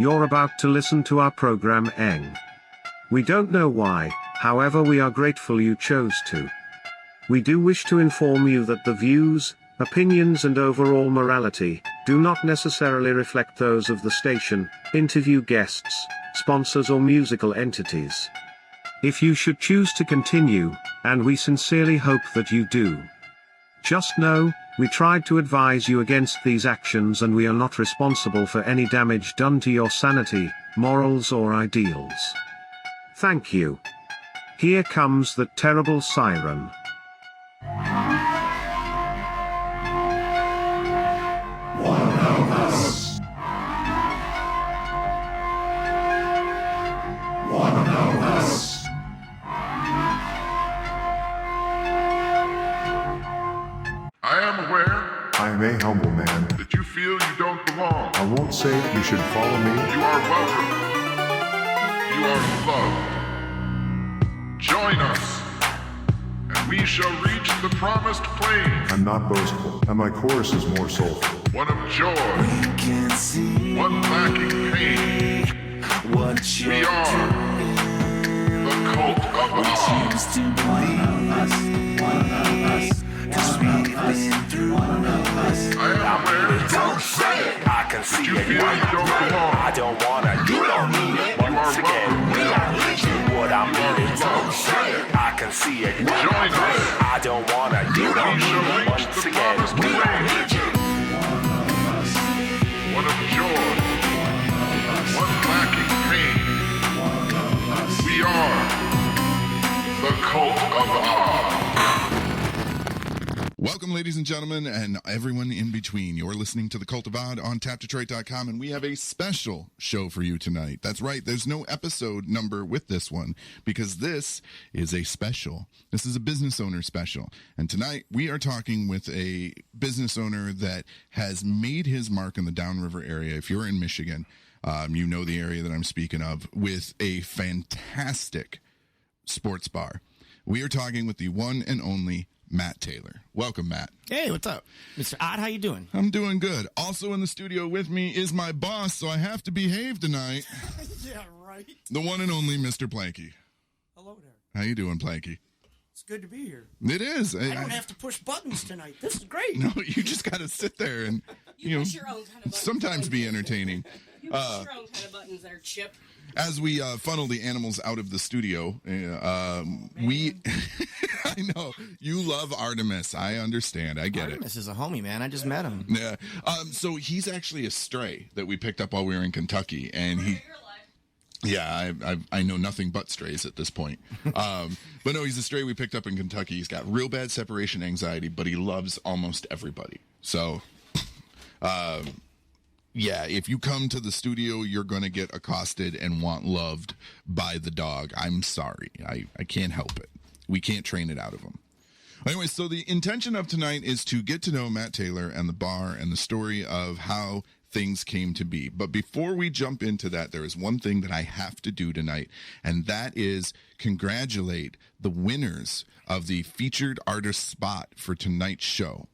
you're about to listen to our program Eng. We don't know why, however we are grateful you chose to. We do wish to inform you that the views, opinions and overall morality do not necessarily reflect those of the station, interview guests, sponsors or musical entities. If you should choose to continue, and we sincerely hope that you do, just know, we tried to advise you against these actions and we are not responsible for any damage done to your sanity, morals or ideals. Thank you. Here comes the terrible siren. I am a humble man. That you feel you don't belong. I won't say you should follow me. You are welcome. You are loved. Join us, and we shall reach the promised plains. I'm not boastful, and my chorus is more soulful. One of joy, one lacking pain. We are the cult of Odd. I am aware. Don't say it. I can see you it. Feel you don't belong. I don't wanna. You don't need it. Once again, we are legion. What I mean is, don't say it. I can see it. Join us. I don't wanna. You don't need it. Once again, we are legion. One of joy, one lacking pain. We are the cult of Odd. Welcome, ladies and gentlemen, and everyone in between. You're listening to The Cult of Odd on tapdetroit.com, and we have a special show for you tonight. That's right, there's no episode number with this one, because this is a special. This is a business owner special. And tonight, we are talking with a business owner that has made his mark in the downriver area. If you're in Michigan, you know the area that I'm speaking of, with a fantastic sports bar. We are talking with the one and only Matt Taylor. Welcome, Matt. Hey, what's up? Mr. Odd, how you doing? I'm doing good. Also in the studio with me is my boss, so I have to behave tonight. Yeah, right. The one and only Mr. Plankey. Hello there. How you doing, Plankey? It's good to be here. It is. I don't have to push buttons tonight. This is great. No, you just got to sit there and, you know, push your own kind of buttons. Sometimes be entertaining. You push your own kind of buttons there, Chip. As we funnel the animals out of the studio, we... I know. You love Artemis. I understand. I get Artemis is a homie, man. I just met him. Yeah. So he's actually a stray that we picked up while we were in Kentucky, and he... Yeah, I know nothing but strays at this point. But no, he's a stray we picked up in Kentucky. He's got real bad separation anxiety, but he loves almost everybody. So... yeah, if you come to the studio, you're going to get accosted and want loved by the dog. I'm sorry. I can't help it. We can't train it out of him. Anyway, so the intention of tonight is to get to know Matt Taylor and the bar and the story of how things came to be. But before we jump into that, there is one thing that I have to do tonight, and that is congratulate the winners of the featured artist spot for tonight's show.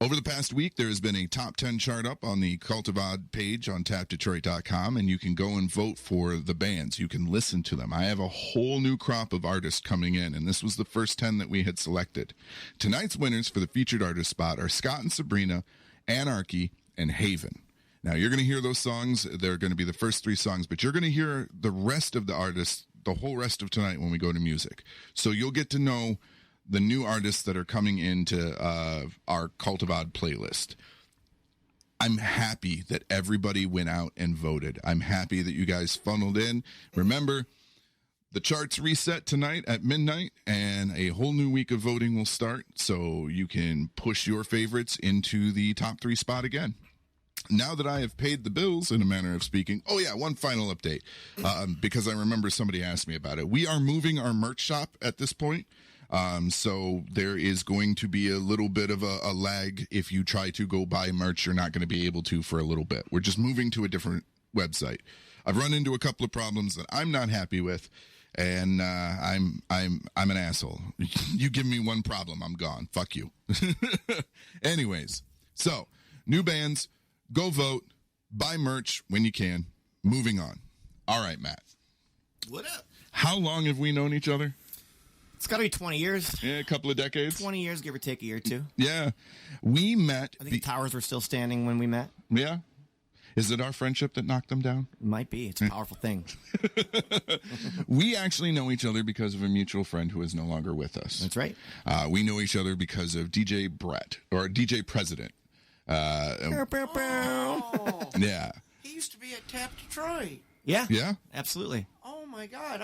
Over the past week, there has been a top 10 chart up on the Cult of Odd page on tapdetroit.com, and you can go and vote for the bands. You can listen to them. I have a whole new crop of artists coming in, and this was the first 10 that we had selected. Tonight's winners for the featured artist spot are Scott and Sabrina, Anarky, and Haivyn. Now, you're going to hear those songs. They're going to be the first 3 songs, but you're going to hear the rest of the artists, the whole rest of tonight when we go to music. So you'll get to know the new artists that are coming into our Cult of Odd playlist. I'm happy that everybody went out and voted. I'm happy that you guys funneled in. Remember, the charts reset tonight at midnight, and a whole new week of voting will start, so you can push your favorites into the top 3 spot again. Now that I have paid the bills, in a manner of speaking, oh yeah, one final update, because I remember somebody asked me about it. We are moving our merch shop at this point. So there is going to be a little bit of a lag. If you try to go buy merch, you're not going to be able to for a little bit. We're just moving to a different website. I've run into a couple of problems that I'm not happy with, and I'm an asshole. You give me one problem, I'm gone. Fuck you. Anyways, so new bands, go vote. Buy merch when you can. Moving on. All right, Matt. What up? How long have we known each other? It's got to be 20 years. Yeah, a couple of decades. 20 years, give or take a year or two. Yeah. We met. I think the towers were still standing when we met. Yeah. Is it our friendship that knocked them down? It might be. It's a powerful thing. We actually know each other because of a mutual friend who is no longer with us. That's right. We know each other because of DJ Brett, or DJ President. Bow, bow, bow. Yeah. He used to be at Tap Detroit. Yeah. Yeah? Absolutely. Oh my God,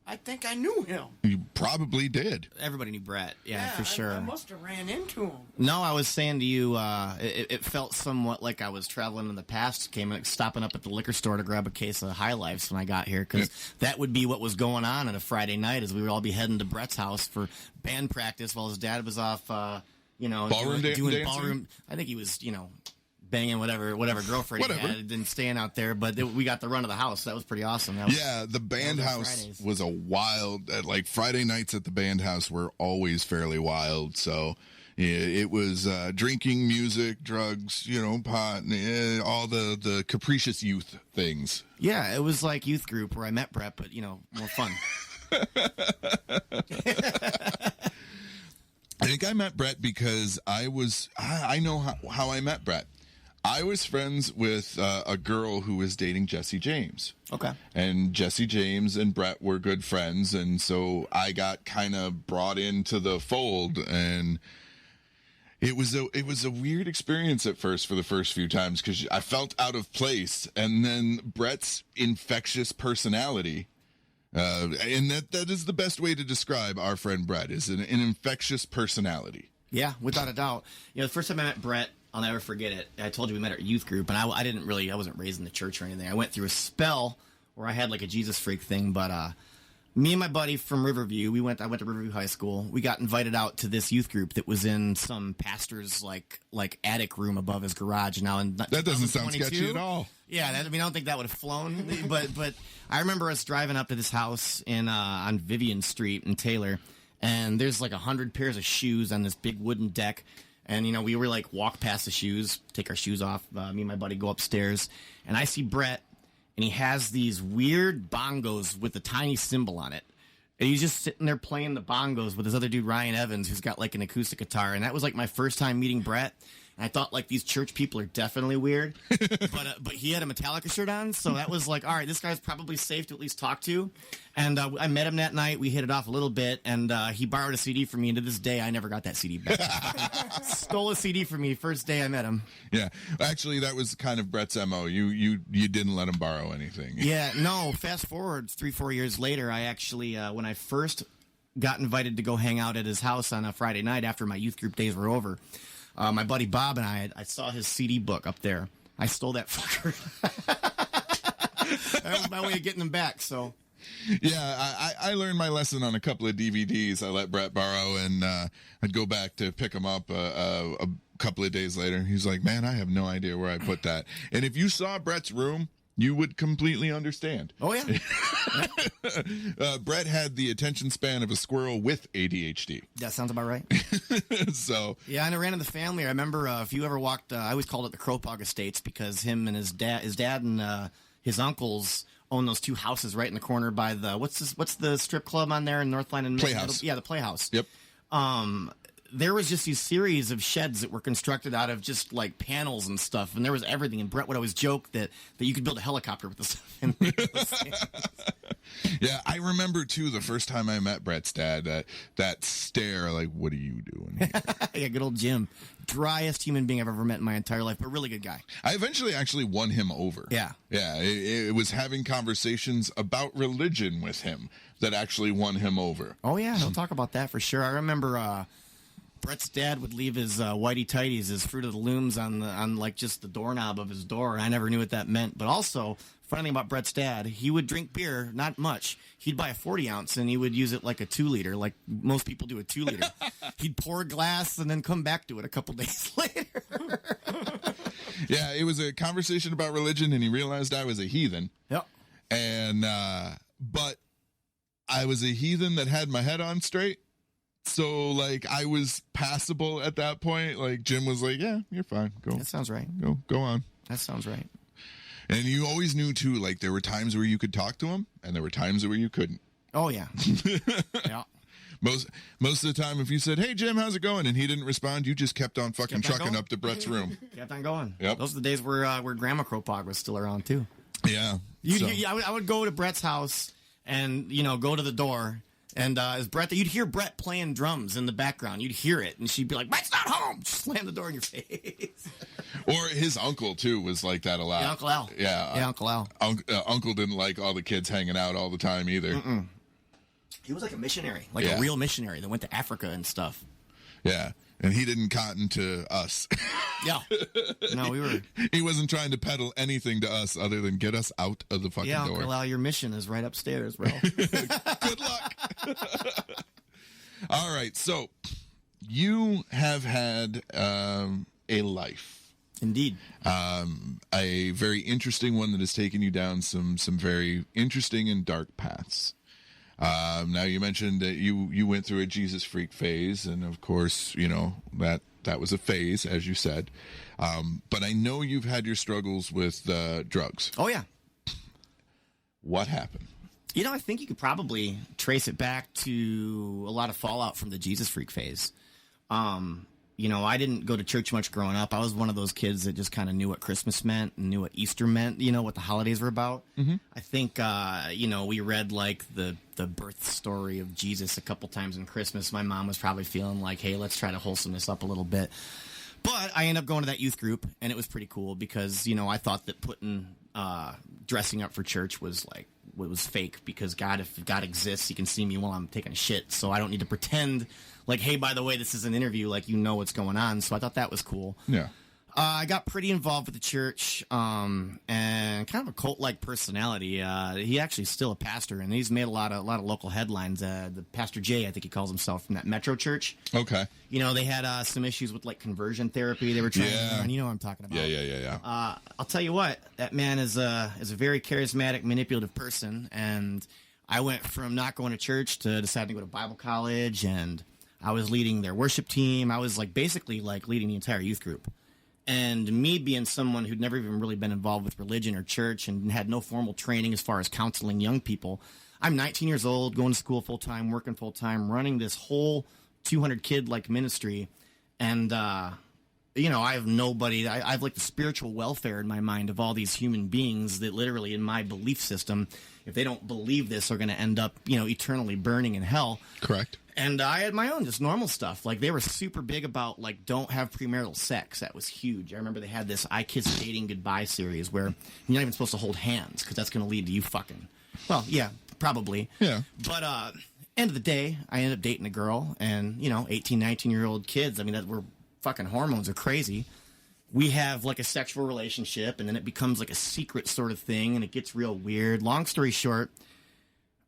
I think I knew him. You probably did. Everybody knew Brett. Yeah, for sure. I must have ran into him. No, I was saying to you, it felt somewhat like I was traveling in the past, stopping up at the liquor store to grab a case of High Lifes when I got here, because that would be what was going on a Friday night, as we would all be heading to Brett's house for band practice while his dad was off, Ballroom doing dancing? ballroom. I think he was, banging whatever girlfriend he had and staying out there, but we got the run of the house. That was pretty awesome. The band house was a wild, like Friday nights at the band house were always fairly wild. So it was drinking, music, drugs, pot, all the capricious youth things. Yeah, it was like youth group where I met Brett, but more fun. I think I met Brett because I know how I met Brett. I was friends with a girl who was dating Jesse James. Okay. And Jesse James and Brett were good friends, and so I got kind of brought into the fold, and it was a weird experience at first for the first few times because I felt out of place, and then Brett's infectious personality. And that is the best way to describe our friend Brett, is an infectious personality. Yeah, without a doubt. The first time I met Brett, I'll never forget it. I told you we met at youth group, and I wasn't raised in the church or anything. I went through a spell where I had like a Jesus freak thing, but me and my buddy from Riverview, I went to Riverview High School. We got invited out to this youth group that was in some pastor's like attic room above his garage. Now, that doesn't sound sketchy at all. Yeah, I don't think that would have flown. but I remember us driving up to this house on Vivian Street in Taylor, and there's like 100 pairs of shoes on this big wooden deck. And, we were like walk past the shoes, take our shoes off. Me and my buddy go upstairs, and I see Brett, and he has these weird bongos with a tiny cymbal on it. And he's just sitting there playing the bongos with this other dude, Ryan Evans, who's got like an acoustic guitar. And that was like my first time meeting Brett. And I thought like these church people are definitely weird, but he had a Metallica shirt on, so that was like, all right, this guy's probably safe to at least talk to. And I met him that night. We hit it off a little bit, and he borrowed a CD from me. And to this day, I never got that CD back. Stole a CD from me first day I met him. Yeah, actually, that was kind of Brett's MO. You didn't let him borrow anything. Yeah, no. Fast forward 3-4 years later, I actually when I first got invited to go hang out at his house on a Friday night after my youth group days were over. My buddy Bob and I saw his CD book up there. I stole that fucker. That was my way of getting them back, so. Yeah, I learned my lesson on a couple of DVDs I let Brett borrow, and I'd go back to pick them up a couple of days later. He's like, man, I have no idea where I put that. And if you saw Brett's room, you would completely understand. Oh, yeah. Brett had the attention span of a squirrel with ADHD. That sounds about right. So yeah, and I ran in the family. I remember if you ever walked, I always called it the Cropog Estates because him and his dad and his uncles own those two houses right in the corner by the what's the strip club on there in Northline and Playhouse. Yeah, the Playhouse. Yep. There was just these series of sheds that were constructed out of just like panels and stuff, and there was everything. And Brett would always joke that you could build a helicopter with this. Yeah, I remember too the first time I met Brett's dad, that stare, like, what are you doing here? Yeah, good old Jim, driest human being I've ever met in my entire life, but really good guy. I eventually actually won him over. Yeah. It was having conversations about religion with him that actually won him over. Oh yeah, he'll talk about that for sure. I remember. Brett's dad would leave his whitey tighties, his Fruit of the Looms, on like just the doorknob of his door, and I never knew what that meant. But also, funny thing about Brett's dad, he would drink beer, not much. He'd buy a 40-ounce, and he would use it like a 2-liter, like most people do a 2-liter. He'd pour a glass and then come back to it a couple days later. Yeah, it was a conversation about religion, and he realized I was a heathen. Yep. And but I was a heathen that had my head on straight. So, like, I was passable at that point. Like, Jim was like, yeah, you're fine. Go. That sounds right. Go on. That sounds right. And you always knew too, like there were times where you could talk to him, and there were times where you couldn't. Oh yeah. Yeah. Most of the time, if you said, "Hey Jim, how's it going?" and he didn't respond, you just kept on fucking trucking up to Brett's room. Kept on going. Yep. Those are the days where Grandma Kropog was still around too. Yeah. I would go to Brett's house and go to the door, and as Brett, you'd hear Brett playing drums in the background. You'd hear it, and she'd be like, "Brett's not home." Slam the door in your face. Or his uncle too was like that a lot. Yeah, Uncle Al. Yeah, Uncle Al. Uncle didn't like all the kids hanging out all the time either. Mm-mm. He was like a missionary, a real missionary that went to Africa and stuff. Yeah, and he didn't cotton to us. Yeah. No, we were. He wasn't trying to peddle anything to us other than get us out of the fucking door. Uncle Al, your mission is right upstairs, bro. Good luck. All right, so you have had a life. Indeed. A very interesting one that has taken you down some very interesting and dark paths. Now you mentioned that you went through a Jesus freak phase, and of course, that was a phase, as you said. But I know you've had your struggles with drugs. Oh yeah. What happened? I think you could probably trace it back to a lot of fallout from the Jesus freak phase. I didn't go to church much growing up. I was one of those kids that just kind of knew what Christmas meant and knew what Easter meant, what the holidays were about. Mm-hmm. I think, we read like the birth story of Jesus a couple times in Christmas. My mom was probably feeling like, hey, let's try to wholesome this up a little bit. But I ended up going to that youth group, and it was pretty cool because, I thought that putting dressing up for church was fake because if God exists, he can see me while I'm taking a shit. So I don't need to pretend like, hey, by the way, this is an interview, like, what's going on. So I thought that was cool. Yeah. I got pretty involved with the church and kind of a cult-like personality. He actually is still a pastor, and he's made a lot of local headlines. The Pastor Jay, I think he calls himself, from that Metro church. Okay. They had some issues with, like, conversion therapy they were trying to run. You know what I'm talking about. Yeah. I'll tell you what, that man is a very charismatic, manipulative person, and I went from not going to church to deciding to go to Bible college, and I was leading their worship team. I was basically leading the entire youth group. And me being someone who'd never even really been involved with religion or church and had no formal training as far as counseling young people, I'm 19 years old, going to school full-time, working full-time, running this whole 200-kid ministry. And, I have nobody. I have the spiritual welfare in my mind of all these human beings that literally in my belief system, if they don't believe this, are going to end up, eternally burning in hell. Correct. And I had my own just normal stuff. They were super big about, don't have premarital sex. That was huge. I remember they had this I Kiss Dating Goodbye series where you're not even supposed to hold hands because that's going to lead to you fucking. Well, yeah, probably. Yeah. But end of the day, I ended up dating a girl, and, 18, 19-year-old kids, we're fucking hormones are crazy. We have, a sexual relationship, and then it becomes, a secret sort of thing, and it gets real weird. Long story short,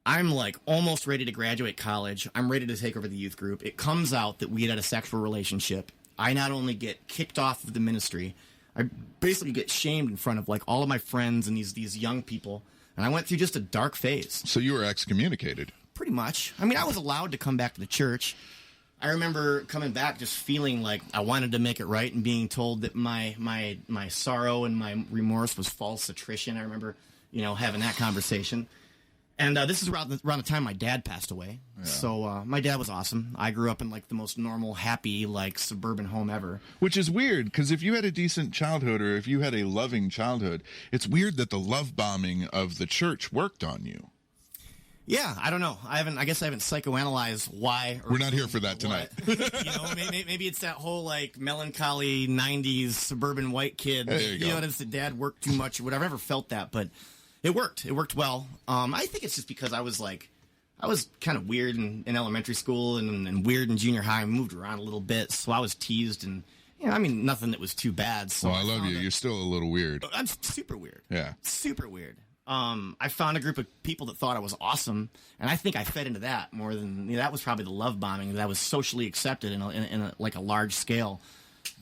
I'm almost ready to graduate college. I'm ready to take over the youth group. It comes out that we had a sexual relationship. I not only get kicked off of the ministry, I basically get shamed in front of all of my friends and these young people. And I went through just a dark phase. So you were excommunicated. Pretty much. I was allowed to come back to the church. I remember coming back just feeling like I wanted to make it right and being told that my sorrow and my remorse was false attrition. I remember, having that conversation. And this is around the time my dad passed away. Yeah. So my dad was awesome. I grew up in the most normal, happy, suburban home ever. Which is weird, because if you had a decent childhood or if you had a loving childhood, it's weird that the love bombing of the church worked on you. Yeah, I don't know. I guess I haven't psychoanalyzed why. We're not here for that tonight. Maybe it's that whole melancholy '90s suburban white kid. There you go. It's the dad worked too much or whatever. I never felt that, but it worked. It worked well. I think it's just because I was kind of weird in elementary school and weird in junior high. I moved around a little bit, so I was teased and nothing that was too bad. So well, I love you. You're still a little weird. I'm super weird. Yeah, super weird. I found a group of people that thought I was awesome, and I think I fed into that more than that was probably the love bombing that was socially accepted in a large scale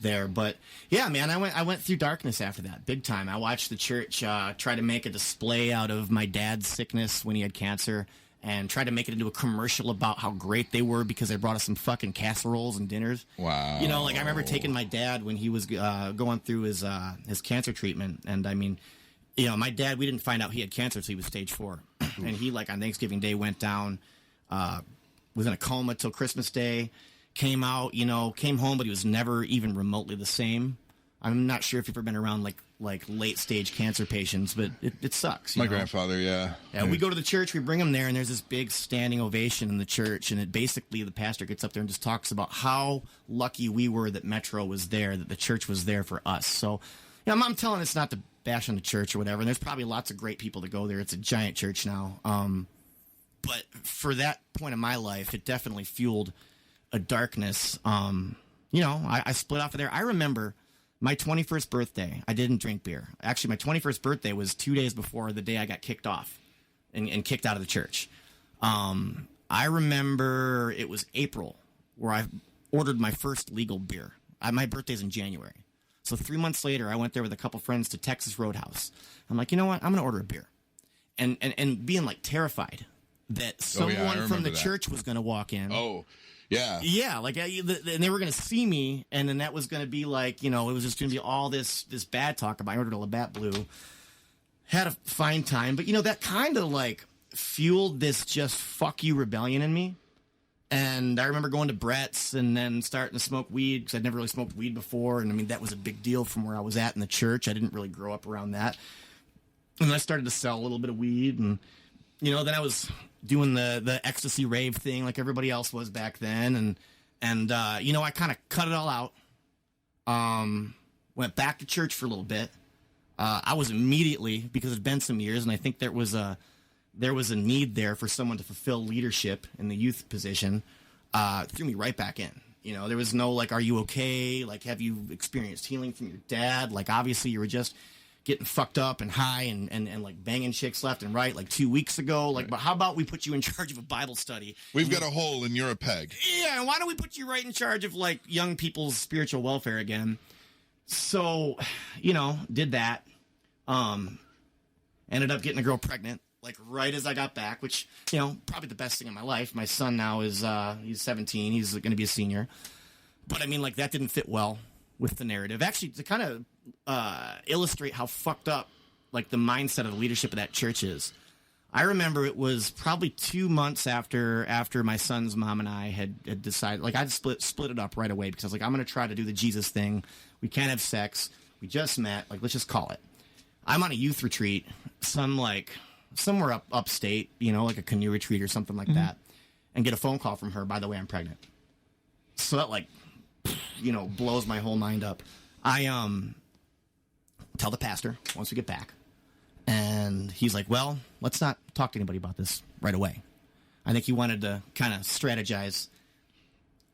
there. But yeah, man, I went through darkness after that, big time. I watched the church try to make a display out of my dad's sickness when he had cancer, and try to make it into a commercial about how great they were because they brought us some fucking casseroles and dinners. Wow. I remember taking my dad when he was going through his cancer treatment, and my dad, we didn't find out he had cancer until he was stage 4. And he, like, on Thanksgiving Day went down, was in a coma till Christmas Day, came out, came home, but he was never even remotely the same. I'm not sure if you've ever been around, like late stage cancer patients, but it sucks. My grandfather, yeah. Yeah, we go to the church, we bring him there, and there's this big standing ovation in the church, and basically the pastor gets up there and just talks about how lucky we were that Metro was there, that the church was there for us. So, I'm telling us not to bash on the church or whatever, and there's probably lots of great people that go there. It's a giant church now. But for that point in my life, it definitely fueled a darkness. I split off of there. I remember my 21st birthday, I didn't drink beer. Actually, my 21st birthday was 2 days before the day I got kicked off and kicked out of the church. I remember it was April where I ordered my first legal beer. My birthday's in January. So 3 months later, I went there with a couple friends to Texas Roadhouse. I'm like, you know what? I'm going to order a beer. And being, like, terrified that someone from the church was going to walk in. Oh, yeah. Yeah, like, and they were going to see me, and then that was going to be like, it was just going to be all this bad talk about. I ordered a Labatt Blue. Had a fine time, but, that kind of, like, fueled this just fuck you rebellion in me. And I remember going to Brett's and then starting to smoke weed, because I'd never really smoked weed before, and, I mean, that was a big deal from where I was at in the church. I didn't really grow up around that. And I started to sell a little bit of weed, and, then I was doing the ecstasy rave thing like everybody else was back then, and I kind of cut it all out. Went back to church for a little bit. I was immediately, because it'd been some years, and I think there was a need there for someone to fulfill leadership in the youth position. Threw me right back in. There was no like, are you okay? Like, have you experienced healing from your dad? Like, obviously you were just getting fucked up and high and like banging chicks left and right like 2 weeks ago. Like, but how about we put you in charge of a Bible study? We've got a hole and you're a peg. Yeah, and why don't we put you right in charge of like young people's spiritual welfare again? So, did that. Ended up getting a girl pregnant, like right as I got back, which, probably the best thing in my life. My son now is, he's 17. He's going to be a senior. But I mean, like, that didn't fit well with the narrative. Actually, to kind of illustrate how fucked up, like, the mindset of the leadership of that church is, I remember it was probably 2 months after my son's mom and I had decided, like, I'd split it up right away, because I was like, I'm going to try to do the Jesus thing. We can't have sex. We just met. Like, let's just call it. I'm on a youth retreat, somewhere upstate, like a canoe retreat or something like that, and get a phone call from her, by the way, I'm pregnant. So that, like, blows my whole mind up. I tell the pastor once we get back, and he's like, well, let's not talk to anybody about this right away. I think he wanted to kind of strategize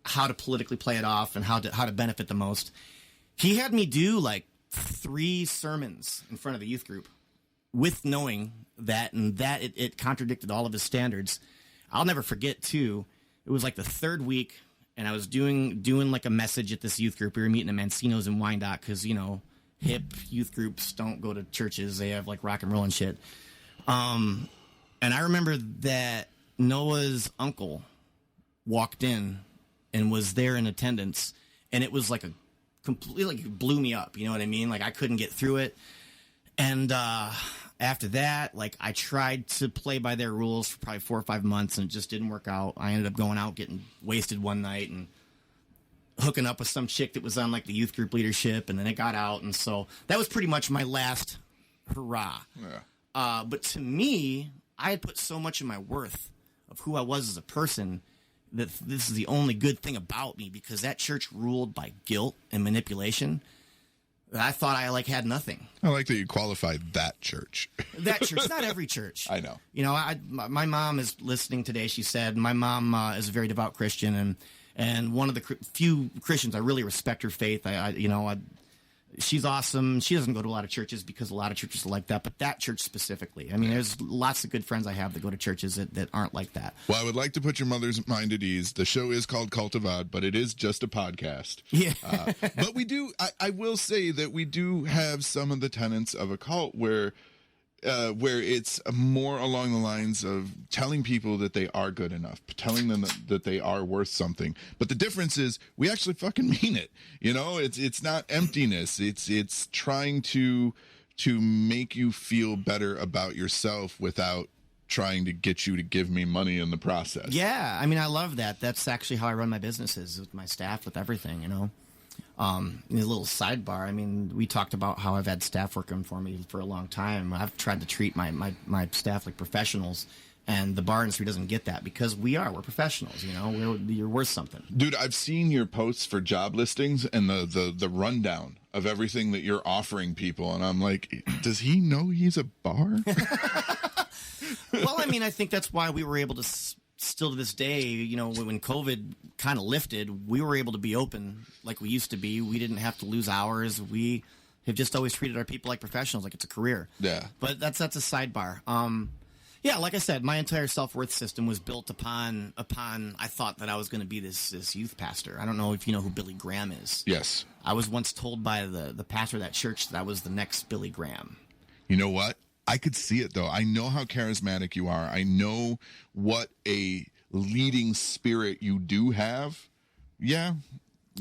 how to politically play it off and how to benefit the most. He had me do like 3 sermons in front of the youth group with knowing that, and that it contradicted all of his standards. I'll never forget, too, it was like the 3rd week, and I was doing like a message at this youth group. We were meeting at Mancino's in Wyandotte because, hip youth groups don't go to churches. They have, like, rock and roll and shit. And I remember that Noah's uncle walked in and was there in attendance, and it was like a completely, like, it blew me up. You know what I mean? Like, I couldn't get through it. And after that, like, I tried to play by their rules for probably 4 or 5 months, and it just didn't work out. I ended up going out, getting wasted one night, and hooking up with some chick that was on, like, the youth group leadership, and then it got out, and so that was pretty much my last hurrah. Yeah. But to me, I had put so much of my worth of who I was as a person that this is the only good thing about me, because that church ruled by guilt and manipulation. I thought I, like, had nothing. I like that you qualified that church. That church, not every church. I know. My mom is listening today. She said my mom is a very devout Christian, and one of the few Christians I really respect her faith. She's awesome. She doesn't go to a lot of churches because a lot of churches are like that, but that church specifically. I mean, there's lots of good friends I have that go to churches that aren't like that. Well, I would like to put your mother's mind at ease. The show is called Cult of Odd, but it is just a podcast. Yeah. But we do, I will say that we do have some of the tenets of a cult where it's more along the lines of telling people that they are good enough, telling them that they are worth something. But the difference is we actually fucking mean it. It's not emptiness. It's trying to to make you feel better about yourself without trying to get you to give me money in the process. Yeah, I mean, I love that. That's actually how I run my businesses, with my staff, with everything, you know. A little sidebar, I mean, we talked about how I've had staff working for me for a long time. I've tried to treat my staff like professionals, and the bar industry doesn't get that because we're professionals, you know. You're worth something. Dude, I've seen your posts for job listings and the rundown of everything that you're offering people, and I'm like, does he know he's a bar? Well, I mean, I think that's why we were able to still to this day, you know, when COVID kind of lifted, we were able to be open like we used to be. We didn't have to lose hours. We have just always treated our people like professionals, like it's a career. Yeah. But that's a sidebar. Yeah, like I said, my entire self-worth system was built upon I thought that I was going to be this youth pastor. I don't know if you know who Billy Graham is. Yes. I was once told by the pastor of that church that I was the next Billy Graham. You know what? I could see it, though. I know how charismatic you are. I know what a leading spirit you do have. Yeah,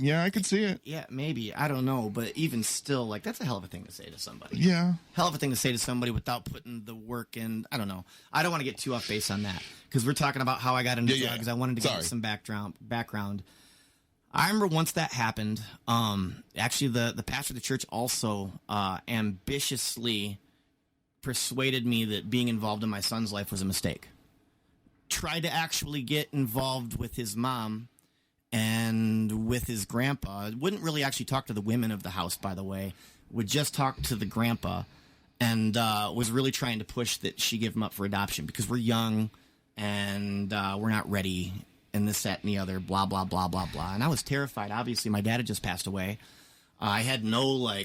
I could see it. Yeah, maybe. I don't know. But even still, like, that's a hell of a thing to say to somebody. Yeah. Hell of a thing to say to somebody without putting the work in. I don't know. I don't want to get too off base on that because we're talking about how I got into drugs. I wanted to get some background. I remember once that happened, actually the pastor of the church also ambitiously persuaded me that being involved in my son's life was a mistake. Tried to actually get involved with his mom and with his grandpa. Wouldn't really actually talk to the women of the house, by the way. Would just talk to the grandpa and was really trying to push that she give him up for adoption because we're young and we're not ready and this, that, and the other, blah, blah, blah, blah, blah. And I was terrified. Obviously, my dad had just passed away. I had no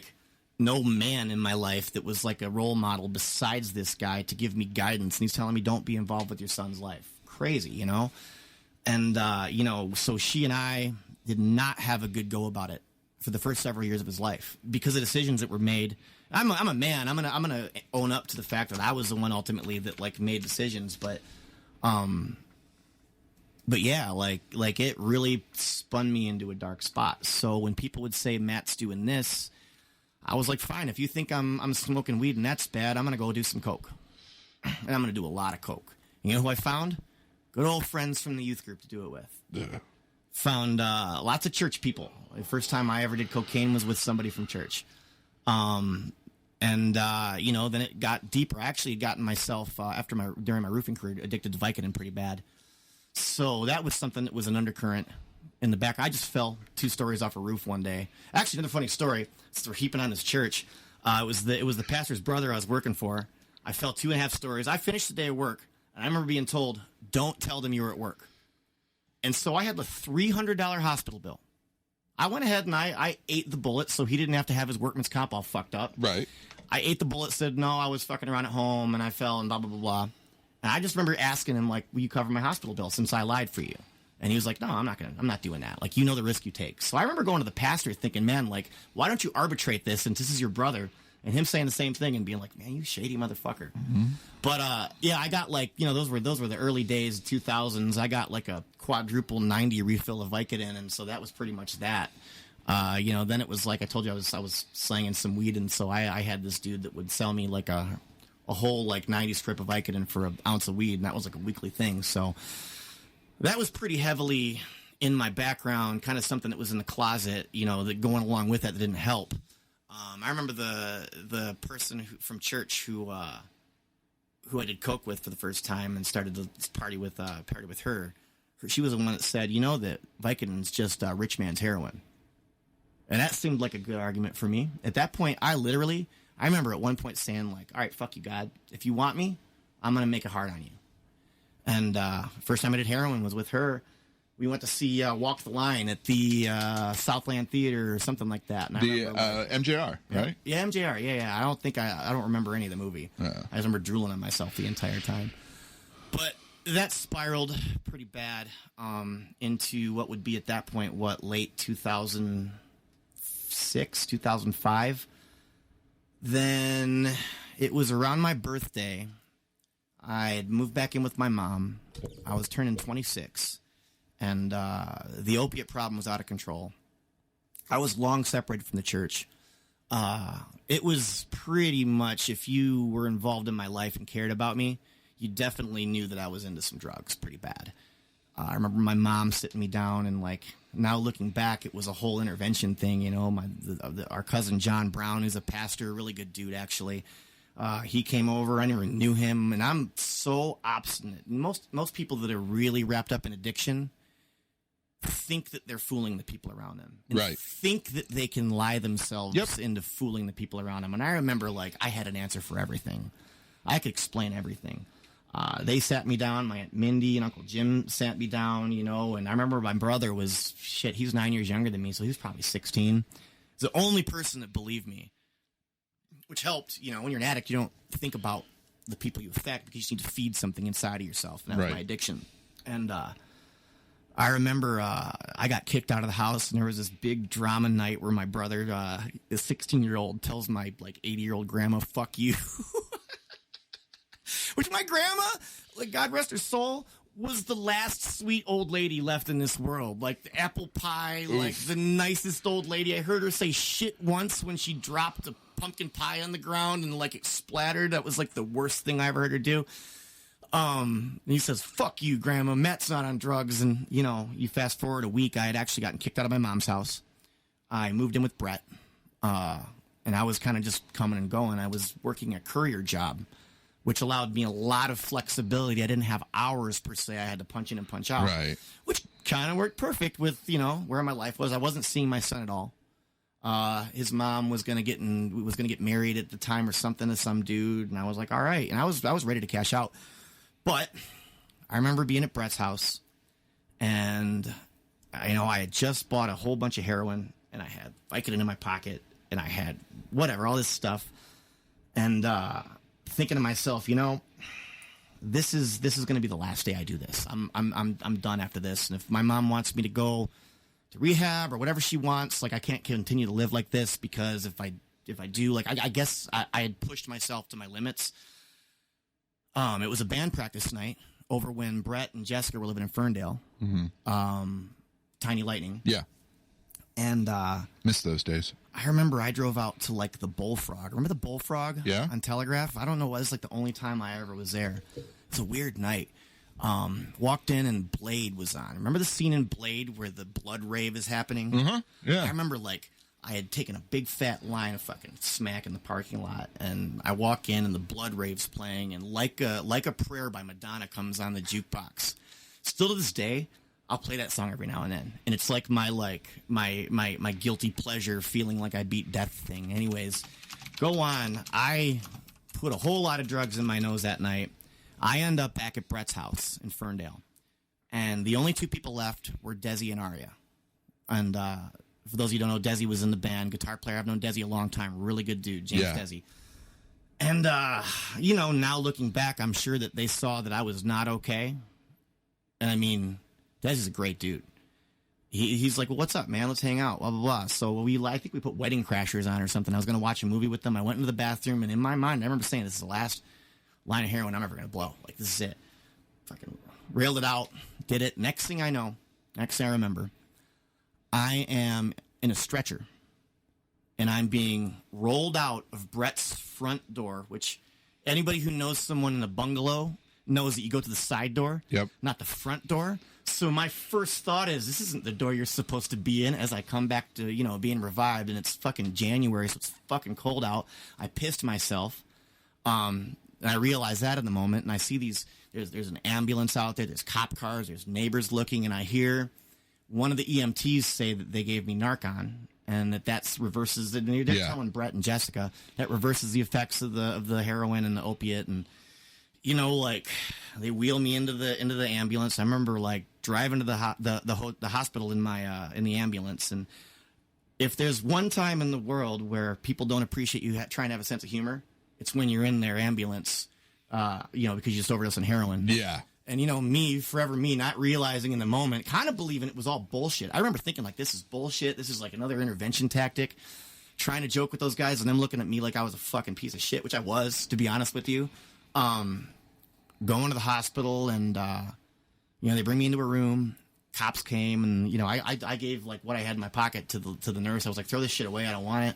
man in my life that was like a role model besides this guy to give me guidance. And he's telling me, don't be involved with your son's life. Crazy, you know? And, you know, so she and I did not have a good go about it for the first several years of his life because of decisions that were made. I'm a man. I'm gonna own up to the fact that I was the one ultimately that like made decisions. But yeah, like it really spun me into a dark spot. So when people would say Matt's doing this, I was like, fine, if you think I'm smoking weed and that's bad, I'm going to go do some coke. And I'm going to do a lot of coke. You know who I found? Good old friends from the youth group to do it with. Yeah. Found lots of church people. The first time I ever did cocaine was with somebody from church. You know, then it got deeper. I actually had gotten myself, during my roofing career, addicted to Vicodin pretty bad. So that was something that was an undercurrent in the back. I just fell 2 stories off a roof one day. Actually, another funny story, since we're heaping on this church, it was the pastor's brother I was working for. I fell 2.5 stories. I finished the day of work, and I remember being told, don't tell them you were at work. And so I had a $300 hospital bill. I went ahead and I ate the bullet so he didn't have to have his workman's comp all fucked up. Right. I ate the bullet, said, no, I was fucking around at home, and I fell, and blah, blah, blah, blah. And I just remember asking him, like, will you cover my hospital bill since I lied for you? And he was like, no, I'm not doing that. Like, you know the risk you take. So I remember going to the pastor thinking, man, like, why don't you arbitrate this since this is your brother? And him saying the same thing and being like, man, you shady motherfucker. Mm-hmm. But, yeah, I got like, you know, those were the early days, 2000s. I got like a quadruple 90 refill of Vicodin. And so that was pretty much that. You know, then it was like I told you, I was slanging some weed. And so I had this dude that would sell me like a whole like 90 strip of Vicodin for an ounce of weed. And that was like a weekly thing. So that was pretty heavily in my background, kind of something that was in the closet, you know, that going along with that didn't help. I remember the person from church who I did coke with for the first time and started this party with her. She was the one that said, you know, that Vicodin's just rich man's heroin. And that seemed like a good argument for me. At that point, I remember at one point saying like, all right, fuck you, God. If you want me, I'm going to make it hard on you. And first time I did heroin was with her. We went to see Walk the Line at the Southland Theater or something like that. And the MJR, right? Yeah, MJR. Yeah. I don't remember any of the movie. I just remember drooling on myself the entire time. But that spiraled pretty bad into what would be at that point, late 2006, 2005. Then it was around my birthday. I had moved back in with my mom. I was turning 26. And the opiate problem was out of control. I was long separated from the church. It was pretty much, if you were involved in my life and cared about me, you definitely knew that I was into some drugs pretty bad. I remember my mom sitting me down, and like, now looking back, it was a whole intervention thing. You know, our cousin John Brown, who's a pastor, a really good dude actually. He came over. I never knew him, and I'm so obstinate. Most people that are really wrapped up in addiction think that they're fooling the people around them. And right. Think that they can lie themselves into fooling the people around them. And I remember, like, I had an answer for everything. I could explain everything. They sat me down. My Aunt Mindy and Uncle Jim sat me down, you know, and I remember my brother was, he was 9 years younger than me, so he was probably 16. He's the only person that believed me, which helped. You know, when you're an addict, you don't think about the people you affect because you just need to feed something inside of yourself. And that was my addiction. And I remember I got kicked out of the house, and there was this big drama night where my brother, the 16-year-old, tells my, like, 80-year-old grandma, "Fuck you." Which my grandma, like, God rest her soul, was the last sweet old lady left in this world. Like, the apple pie, like, the nicest old lady. I heard her say shit once when she dropped a pumpkin pie on the ground and, like, it splattered. That was, like, the worst thing I ever heard her do. And he says, "Fuck you, Grandma. Matt's not on drugs." And, you know, you fast forward a week, I had actually gotten kicked out of my mom's house. I moved in with Brett. And I was kind of just coming and going. I was working a courier job, which allowed me a lot of flexibility. I didn't have hours per se. I had to punch in and punch out. Right. Which kind of worked perfect with, you know, where my life was. I wasn't seeing my son at all. His mom was gonna get married at the time or something to some dude, and I was like, all right. And I was ready to cash out. But I remember being at Brett's house, and I had just bought a whole bunch of heroin, and I had Vicodin in my pocket, and I had whatever, all this stuff, and thinking to myself, you know, this is going to be the last day I do this. I'm done after this, and if my mom wants me to go to rehab or whatever she wants, like, I can't continue to live like this, because if I do, like, I guess I had pushed myself to my limits. It was a band practice night over when Brett and Jessica were living in Ferndale. Mm-hmm. Tiny Lightning. Yeah. And missed those days. I remember I drove out to, like, the Bullfrog. Remember the Bullfrog? Yeah. On Telegraph? I don't know. It was, like, the only time I ever was there. It was a weird night. Walked in and Blade was on. Remember the scene in Blade where the blood rave is happening? Mm-hmm. Yeah. I remember, like, I had taken a big fat line of fucking smack in the parking lot, and I walk in and the blood rave's playing, and like a Prayer by Madonna comes on the jukebox. Still to this day, I'll play that song every now and then, and it's like my guilty pleasure, feeling like I beat death thing. Anyways, go on. I put a whole lot of drugs in my nose that night. I end up back at Brett's house in Ferndale, and the only two people left were Desi and Aria. And for those of you who don't know, Desi was in the band, guitar player. I've known Desi a long time. Really good dude, James Desi. And, you know, now looking back, I'm sure that they saw that I was not okay. And, I mean, Desi's a great dude. He's like, "Well, what's up, man? Let's hang out, blah, blah, blah." So I think we put Wedding Crashers on or something. I was going to watch a movie with them. I went into the bathroom, and in my mind, I remember saying, this is the last line of heroin I'm ever going to blow. Like, this is it. Fucking railed it out, did it. Next thing I remember, I am in a stretcher, and I'm being rolled out of Brett's front door, which anybody who knows someone in a bungalow knows that you go to the side door, not the front door. So my first thought is, this isn't the door you're supposed to be in, as I come back to, you know, being revived, and it's fucking January, so it's fucking cold out. I pissed myself. And I realize that in the moment, and I see there's an ambulance out there, there's cop cars, there's neighbors looking, and I hear one of the EMTs say that they gave me Narcan, and that reverses it. They're telling Brett and Jessica that reverses the effects of the heroin and the opiate, and, you know, like, they wheel me into the ambulance. I remember, like, driving to the hospital in the ambulance, and if there's one time in the world where people don't appreciate you trying to have a sense of humor, it's when you're in their ambulance, you know, because you just overdosed on heroin. Yeah. And, you know, me, not realizing in the moment, kind of believing it was all bullshit. I remember thinking, like, this is bullshit. This is, like, another intervention tactic. Trying to joke with those guys, and them looking at me like I was a fucking piece of shit, which I was, to be honest with you. Going to the hospital, and, you know, they bring me into a room. Cops came, and, you know, I gave, like, what I had in my pocket to the nurse. I was like, throw this shit away. I don't want it.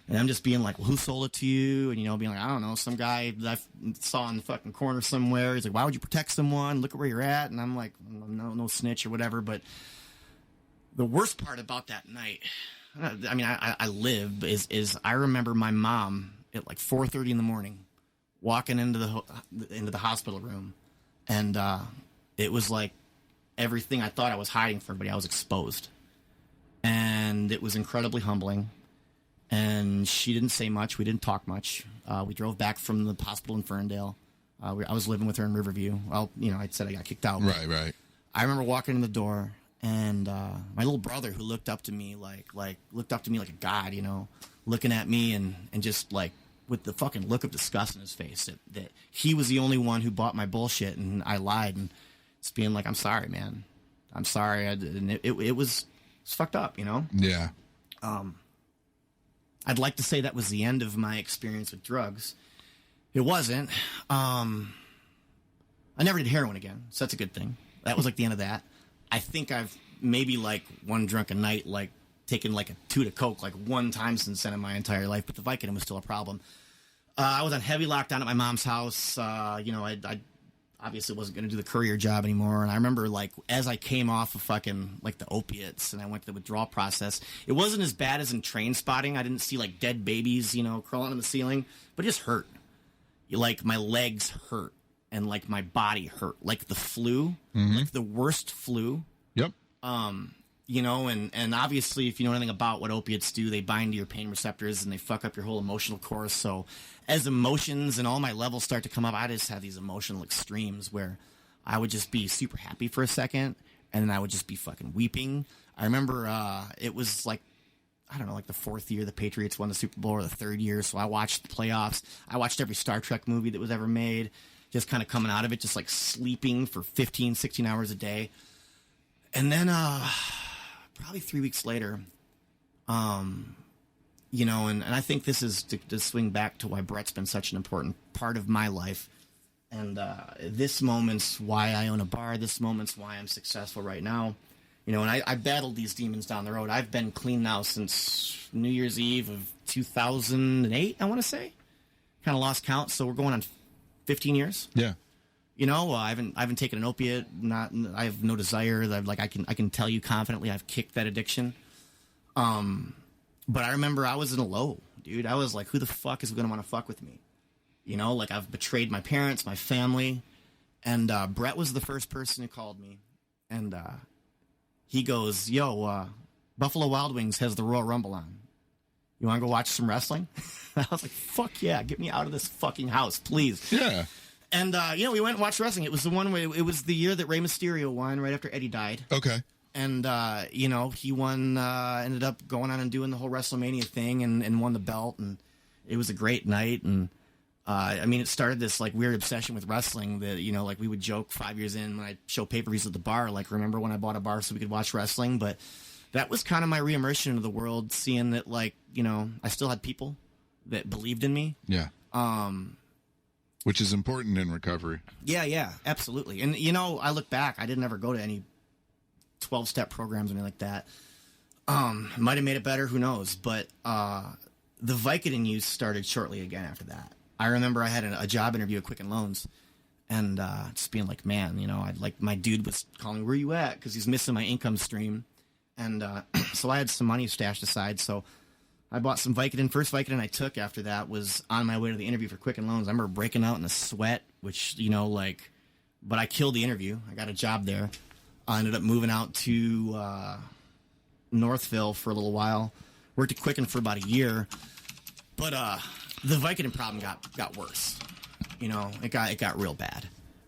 And I'm just being like, well, who sold it to you? And, being like, I don't know, some guy that I saw in the fucking corner somewhere. He's like, why would you protect someone? Look at where you're at. And I'm like, no snitch or whatever. But the worst part about that night, I mean, I live, is I remember my mom at like 4:30 in the morning walking into the hospital room. And it was like everything I thought I was hiding from everybody, I was exposed. And it was incredibly humbling. And she didn't say much. We didn't talk much. We drove back from the hospital in Ferndale. I was living with her in Riverview. Well, I said I got kicked out. Right. I remember walking in the door, and my little brother, who looked up to me like a god, looking at me and just like with the fucking look of disgust in his face that he was the only one who bought my bullshit, and I lied, and just being like, I'm sorry, man. I'm sorry. And it was fucked up, Yeah. I'd like to say that was the end of my experience with drugs. It wasn't. I never did heroin again, so that's a good thing. That was like the end of that. I think I've maybe like one drunken night, like taken like a toot of coke like one time since then in my entire life, but the Vicodin was still a problem. I was on heavy lockdown at my mom's house. I obviously wasn't going to do the courier job anymore. And I remember, like, as I came off of fucking, like, the opiates and I went through the withdrawal process, it wasn't as bad as in Train Spotting. I didn't see, like, dead babies, crawling on the ceiling. But it just hurt. Like, my legs hurt. And, like, my body hurt. Like the flu. Like the worst flu. Yep. And obviously, if you know anything about what opiates do, they bind to your pain receptors and they fuck up your whole emotional course. So as emotions and all my levels start to come up, I just have these emotional extremes where I would just be super happy for a second and then I would just be fucking weeping. I remember it was like, I don't know, like the fourth year the Patriots won the Super Bowl, or the third year. So I watched the playoffs. I watched every Star Trek movie that was ever made, just kind of coming out of it, just like sleeping for 15, 16 hours a day. And then probably 3 weeks later, and I think this is to swing back to why Brett's been such an important part of my life. And this moment's why I own a bar. This moment's why I'm successful right now. And I battled these demons down the road. I've been clean now since New Year's Eve of 2008, I want to say. Kind of lost count, so we're going on 15 years. Yeah. I haven't taken an opiate. I have no desire. I can tell you confidently I've kicked that addiction. But I remember I was in a low, dude. I was like, who the fuck is going to want to fuck with me? I've betrayed my parents, my family. And Brett was the first person who called me. And he goes, yo, Buffalo Wild Wings has the Royal Rumble on. You want to go watch some wrestling? I was like, fuck yeah, get me out of this fucking house, please. Yeah. And, we went and watched wrestling. It was the one where it was the year that Rey Mysterio won, right after Eddie died. Okay. And, he won, ended up going on and doing the whole WrestleMania thing and won the belt. And it was a great night. And, it started this, like, weird obsession with wrestling that, like, we would joke 5 years in when I show pay-per-views at the bar. Like, remember when I bought a bar so we could watch wrestling? But that was kind of my re-immersion into the world, seeing that, like, I still had people that believed in me. Yeah. Which is important in recovery. Yeah, absolutely. And, I look back, I didn't ever go to any 12-step programs or anything like that. Might have made it better, who knows. But the Vicodin use started shortly again after that. I remember I had a job interview at Quicken Loans, and just being like, man, my dude was calling me, where you at? Because he's missing my income stream. And so I had some money stashed aside, so I bought some Vicodin. First Vicodin I took after that was on my way to the interview for Quicken Loans. I remember breaking out in a sweat, which, but I killed the interview. I got a job there. I ended up moving out to Northville for a little while. Worked at Quicken for about a year. But the Vicodin problem got worse. It got real bad.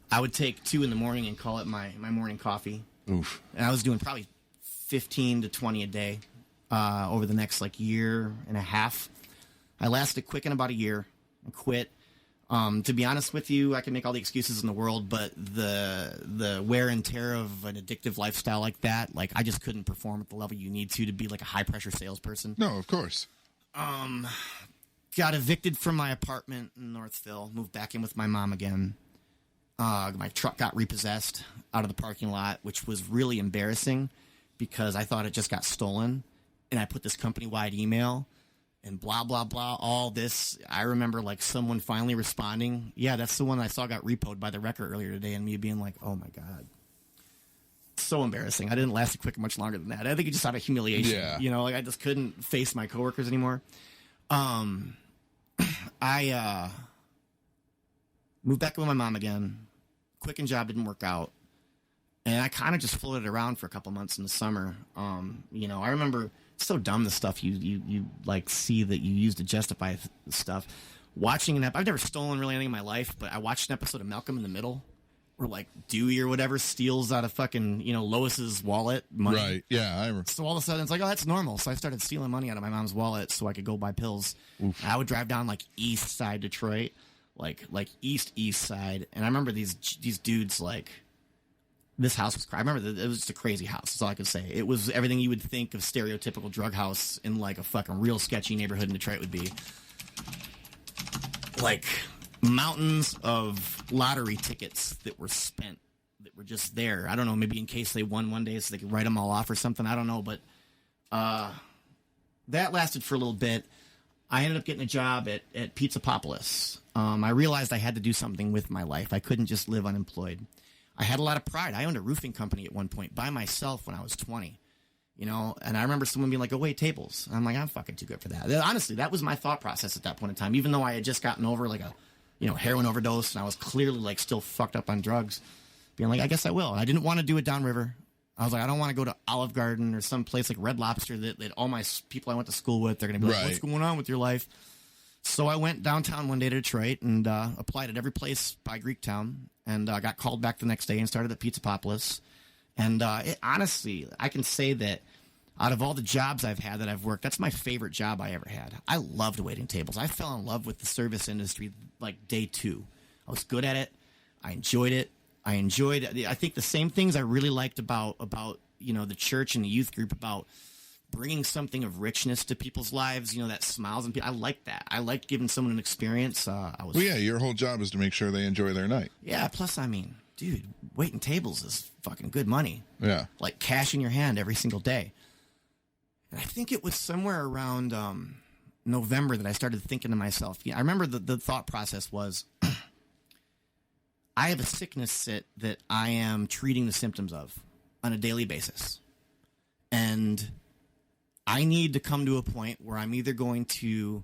I would take 2 in the morning and call it my morning coffee. Oof. And I was doing probably 15 to 20 a day. Over the next year and a half. I lasted Quicken about a year and quit. To be honest with you, I can make all the excuses in the world, but the wear and tear of an addictive lifestyle like that, I just couldn't perform at the level you need to be like a high pressure salesperson. No, of course. Got evicted from my apartment in Northville, moved back in with my mom again. My truck got repossessed out of the parking lot, which was really embarrassing because I thought it just got stolen. And I put this company-wide email, and blah, blah, blah, all this. I remember, like, someone finally responding, yeah, that's the one I saw got repoed by the Wrecker earlier today, and me being like, oh, my God. So embarrassing. I didn't last a quick much longer than that. I think it just out of humiliation. Yeah. You know, like, I just couldn't face my coworkers anymore. I moved back with my mom again. Quicken job didn't work out. And I kind of just floated around for a couple months in the summer. You know, I remember, it's so dumb, the stuff you like see that you use to justify stuff. Watching I've never stolen really anything in my life, but I watched an episode of Malcolm in the Middle where, like, Dewey or whatever steals out of fucking, you know, Lois's wallet money. Right. Yeah. I remember. So all of a sudden it's like, oh, that's normal. So I started stealing money out of my mom's wallet so I could go buy pills. I would drive down, like, east side Detroit, like east side. And I remember these dudes, like, this house was, I remember it was just a crazy house. That's all I could say. It was everything you would think of stereotypical drug house in, like, a fucking real sketchy neighborhood in Detroit would be. Like, mountains of lottery tickets that were spent, that were just there. I don't know, maybe in case they won one day so they could write them all off or something. I don't know, but that lasted for a little bit. I ended up getting a job at Pizzapopolis. I realized I had to do something with my life. I couldn't just live unemployed. I had a lot of pride. I owned a roofing company at one point by myself when I was 20, you know, and I remember someone being like, oh, wait, tables. And I'm like, I'm fucking too good for that. Honestly, that was my thought process at that point in time, even though I had just gotten over, like, a, you know, heroin overdose, and I was clearly, like, still fucked up on drugs, being like, I guess I will. And I didn't want to do it downriver. I was like, I don't want to go to Olive Garden or some place like Red Lobster that all my people I went to school with, they're going to be like, what's going on with your life? So I went downtown one day to Detroit and applied at every place by Greektown, and got called back the next day and started at Pizzapopolis. And honestly, I can say that out of all the jobs I've had that I've worked, that's my favorite job I ever had. I loved waiting tables. I fell in love with the service industry like day 2. I was good at it. I enjoyed it. I think the same things I really liked about you know, the church and the youth group, about bringing something of richness to people's lives, you know, that smiles and I like that. I liked giving someone an experience. Well, yeah, your whole job is to make sure they enjoy their night. Yeah, plus, I mean, dude, waiting tables is fucking good money. Yeah. Like cash in your hand every single day. And I think it was somewhere around November that I started thinking to myself, I remember the thought process was, I have a sickness that I am treating the symptoms of on a daily basis. And I need to come to a point where I'm either going to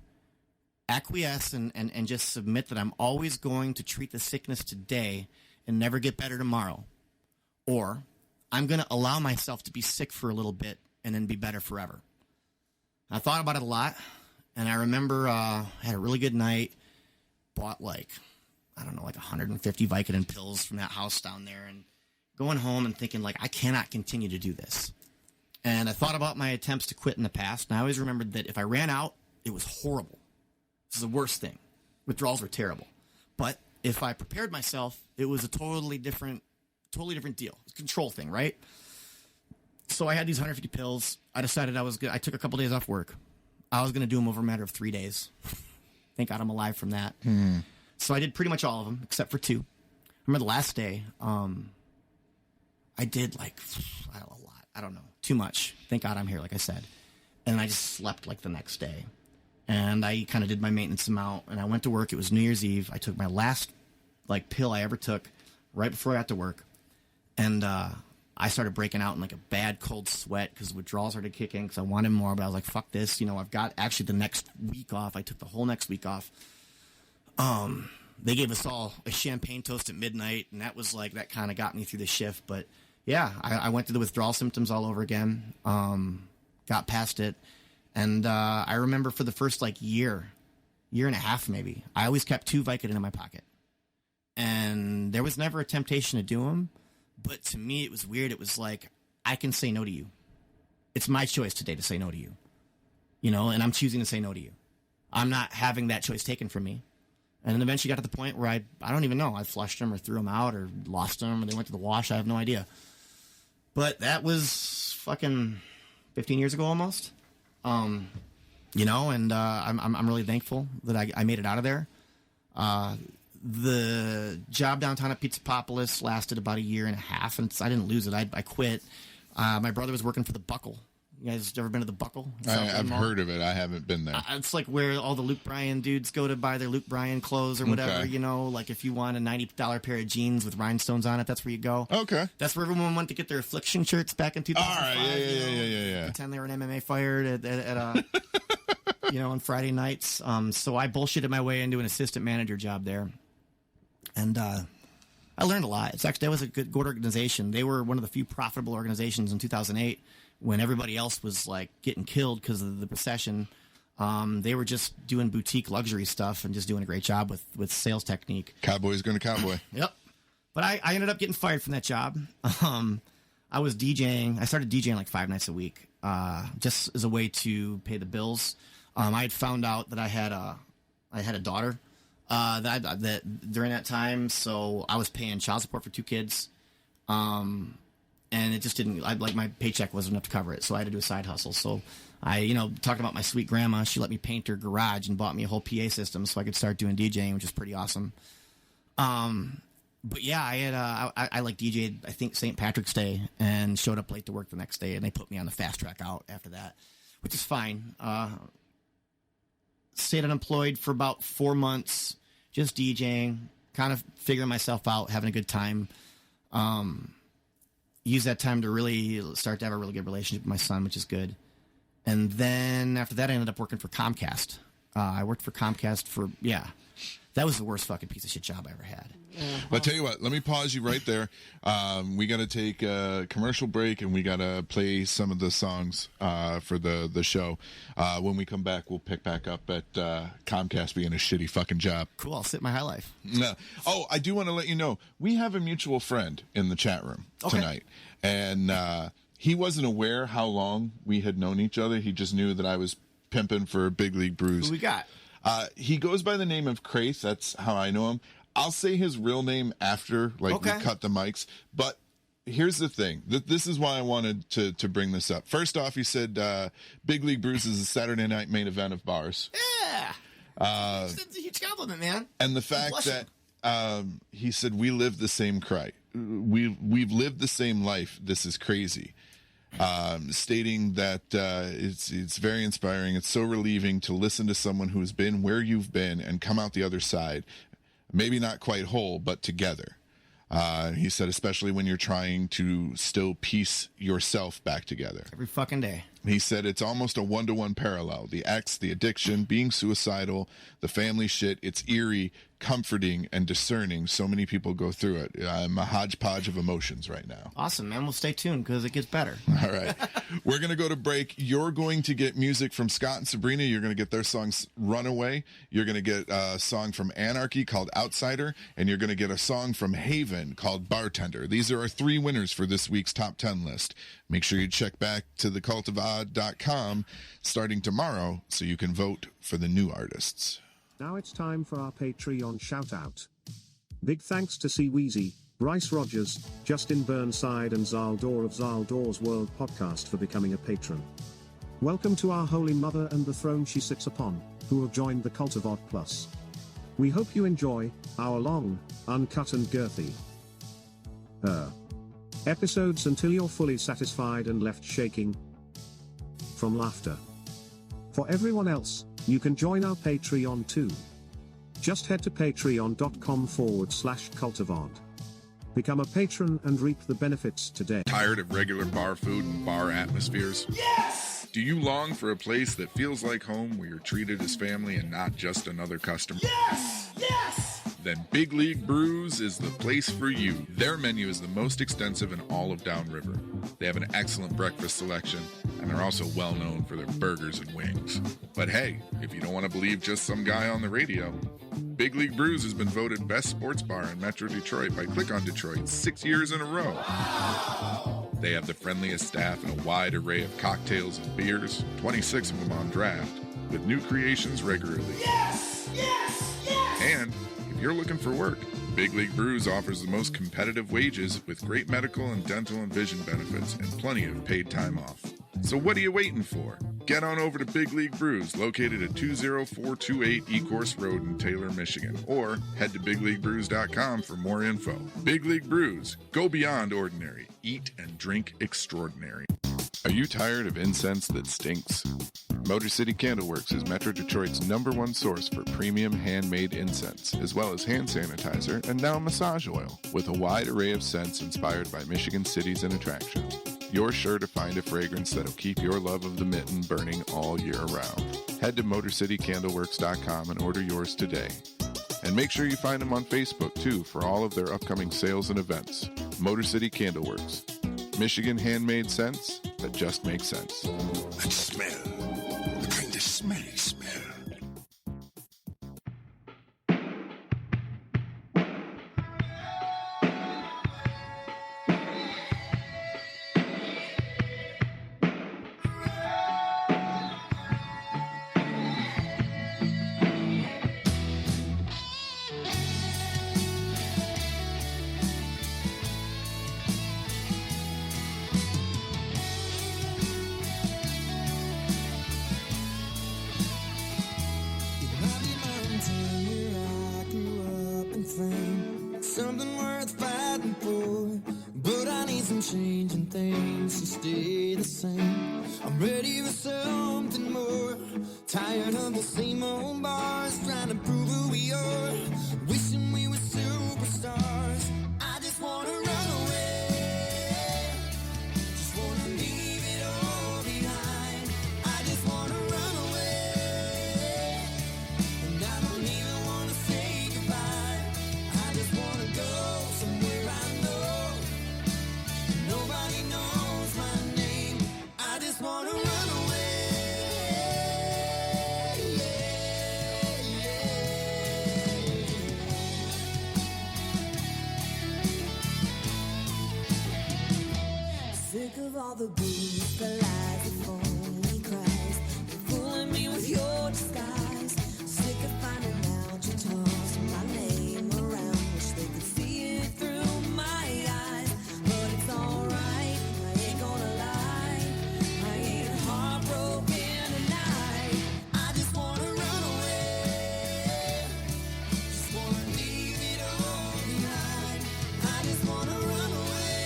acquiesce and just submit that I'm always going to treat the sickness today and never get better tomorrow, or I'm going to allow myself to be sick for a little bit and then be better forever. I thought about it a lot, and I remember I had a really good night, bought like 150 Vicodin pills from that house down there, and going home and thinking, like, I cannot continue to do this. And I thought about my attempts to quit in the past, and I always remembered that if I ran out, it was horrible. This is the worst thing. Withdrawals were terrible. But if I prepared myself, it was a totally different deal. It's a control thing, right? So I had these 150 pills. I decided I took a couple days off work. I was going to do them over a matter of 3 days. Thank God I'm alive from that. So I did pretty much all of them, except for 2. I remember the last day, I did like a lot. I don't know. Too much. Thank God I'm here, like I said. And I just slept like the next day. And I kind of did my maintenance amount, and I went to work. It was New Year's Eve. I took my last like pill I ever took right before I got to work. And I started breaking out in like a bad cold sweat because withdrawals started kicking because I wanted more, but I was like, fuck this. You know, I've got actually the next week off. I took the whole next week off. They gave us all a champagne toast at midnight, and that was like, that kind of got me through the shift. But yeah, I went through the withdrawal symptoms all over again, got past it. And I remember for the first like year and a half maybe, I always kept 2 Vicodin in my pocket. And there was never a temptation to do them. But to me, it was weird. It was like, I can say no to you. It's my choice today to say no to you. You know, and I'm choosing to say no to you. I'm not having that choice taken from me. And then eventually got to the point where I don't even know. I flushed them or threw them out or lost them or they went to the wash. I have no idea. But that was fucking 15 years ago almost. You know, and I'm really thankful that I made it out of there. The job downtown at Pizzapopolis lasted about a year and a half, and I didn't lose it. I quit. My brother was working for the Buckle You guys ever been to the Buckle? I've heard of it. I haven't been there. It's like where all the Luke Bryan dudes go to buy their Luke Bryan clothes or whatever, Okay. you know? Like if you want a $90 pair of jeans with rhinestones on it, that's where you go. Okay. That's where everyone went to get their Affliction shirts back in 2005. All right. Yeah. Pretend they were an MMA fighter at you know, on Friday nights. So I bullshitted my way into an assistant manager job there. And I learned a lot. That was a good organization. They were one of the few profitable organizations in 2008 when everybody else was like getting killed because of the recession. They were just doing boutique luxury stuff and just doing a great job with sales technique. Cowboy's going to cowboy. Yep. But I ended up getting fired from that job. I was DJing. I started DJing like 5 nights a week, just as a way to pay the bills. I had found out that I had a daughter that during that time, so I was paying child support for 2 kids, and it just didn't. Like my paycheck wasn't enough to cover it, so I had to do a side hustle. So I, talking about my sweet grandma, she let me paint her garage and bought me a whole PA system so I could start doing DJing, which is pretty awesome. But yeah, I had I like DJ'd, I think, St. Patrick's Day and showed up late to work the next day, and they put me on the fast track out after that, which is fine. Stayed unemployed for about 4 months, just DJing, kind of figuring myself out, having a good time. Use that time to really start to have a really good relationship with my son, which is good. And then after that, I ended up working for Comcast. I worked for Comcast that was the worst fucking piece of shit job I ever had. But I tell you what, let me pause you right there. We got to take a commercial break, and we got to play some of the songs for the show. When we come back, we'll pick back up at Comcast being a shitty fucking job. Cool, I'll sit my high life. No. Oh, I do want to let you know, we have a mutual friend in the chat room tonight. And he wasn't aware how long we had known each other. He just knew that I was pimping for Big League Brews. Who we got? He goes by the name of Crace. That's how I know him. I'll say his real name after, we cut the mics. But here's the thing. This is why I wanted to bring this up. First off, he said Big League Brews is a Saturday night main event of bars. Yeah. That's a huge compliment, man. And the fact that he said we live the same cry. We've lived the same life. This is crazy. Stating that it's very inspiring. It's so relieving to listen to someone who's been where you've been and come out the other side, maybe not quite whole, but together. He said, especially when you're trying to still piece yourself back together. Every fucking day. He said it's almost a 1-to-1 parallel. The ex, the addiction, being suicidal, the family shit. It's eerie, comforting, and discerning. So many people go through it. I'm a hodgepodge of emotions right now. Awesome, man. We'll stay tuned because it gets better. All right. We're going to go to break. You're going to get music from Scott and Sabrina. You're going to get their song Runaway. You're going to get a song from Anarky called Outsider. And you're going to get a song from Haivyn called Bartender. These are our 3 winners for this week's Top 10 list. Make sure you check back to thecultofodd.com starting tomorrow so you can vote for the new artists. Now it's time for our Patreon shout-out. Big thanks to C. Weezy, Bryce Rogers, Justin Burnside and Zaldor of Zaldor's World Podcast for becoming a patron. Welcome to our Holy Mother and the throne she sits upon, who have joined the Cult of Odd Plus. We hope you enjoy our long, uncut and girthy episodes until you're fully satisfied and left shaking from laughter. For everyone else, you can join our Patreon too. Just head to patreon.com/cultofodd. Become a patron and reap the benefits today. Tired of regular bar food and bar atmospheres? Yes! Do you long for a place that feels like home, where you're treated as family and not just another customer? Yes! Yes! Then Big League Brews is the place for you. Their menu is the most extensive in all of downriver. They have an excellent breakfast selection, and they're also well known for their burgers and wings. But hey, if you don't want to believe just some guy on the radio, Big League Brews has been voted best sports bar in Metro Detroit by Click on Detroit 6 years in a row. Wow. They have the friendliest staff and a wide array of cocktails and beers, 26 of them on draft, with new creations regularly. Yes! Yes! Yes! And if you're looking for work, Big League Brews offers the most competitive wages with great medical and dental and vision benefits and plenty of paid time off. So what are you waiting for? Get on over to Big League Brews, located at 20428 Ecorse Road in Taylor, Michigan, or head to bigleaguebrews.com for more info. Big League Brews, go beyond ordinary. Eat and drink extraordinary. Are you tired of incense that stinks? Motor City Candleworks is Metro Detroit's #1 source for premium handmade incense, as well as hand sanitizer and now massage oil, with a wide array of scents inspired by Michigan cities and attractions. You're sure to find a fragrance that'll keep your love of the mitten burning all year round. Head to MotorCityCandleworks.com and order yours today. And make sure you find them on Facebook, too, for all of their upcoming sales and events. Motor City Candleworks. Michigan handmade scents that just make sense. That smell. The kind of smelly smell. Something worth fighting for, but I need some changing things to stay the same. I'm ready for something more, tired of the same old bars, trying to prove who we are, wishing we were superstars. I just wanna run away, just wanna leave it all behind. I just wanna run away, and I don't even wanna say goodbye. I just wanna go somewhere I know nobody knows my name. I just wanna run away. Sick of all the booze, the lies, the phony cries, you're fooling me with your disguise. Sick of finding out you tossed my name around. Wish they could see it through my eyes, but it's alright, I ain't gonna lie. I ain't heartbroken tonight. I just wanna run away, just wanna leave it all behind. I just wanna run away,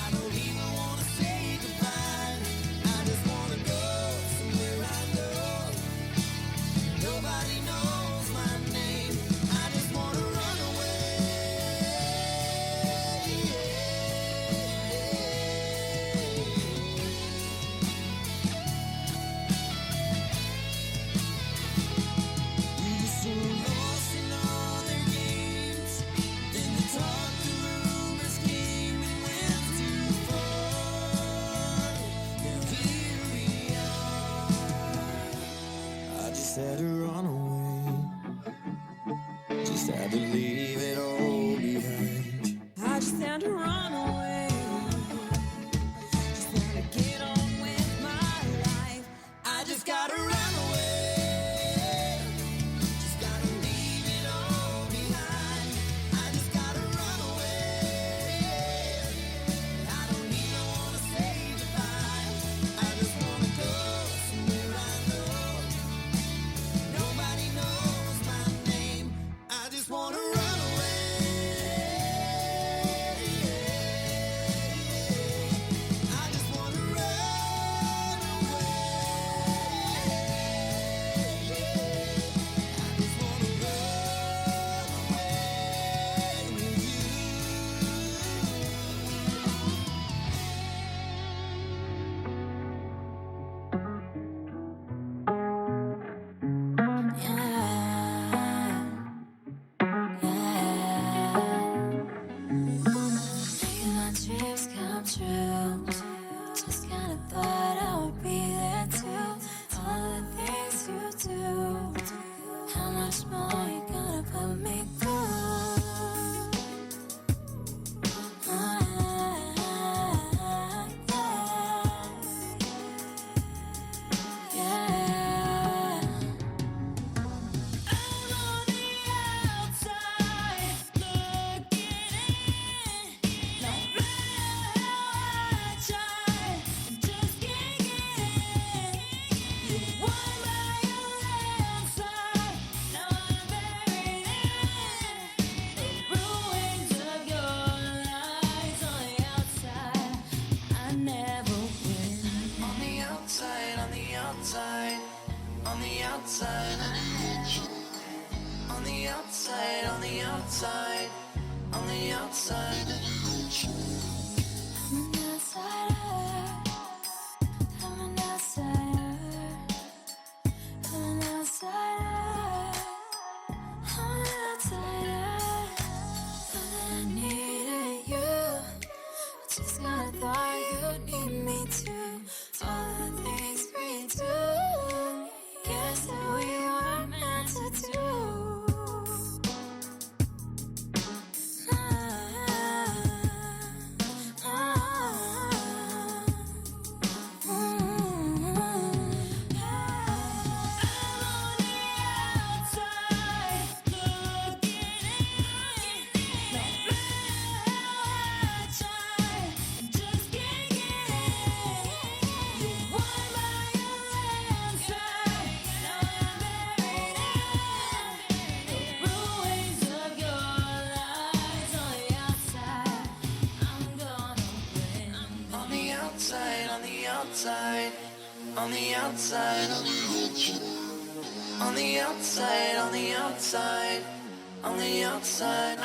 I don't even wanna say goodbye. I just wanna go somewhere I know outside, on the outside. I'm an outsider. I'm an outsider. I'm an outsider. I'm an outsider. But I needed you. Just kinda thought you'd need me too. All the things we do. Guess that we were meant to do. On the outside, on the outside, on the outside, on the outside.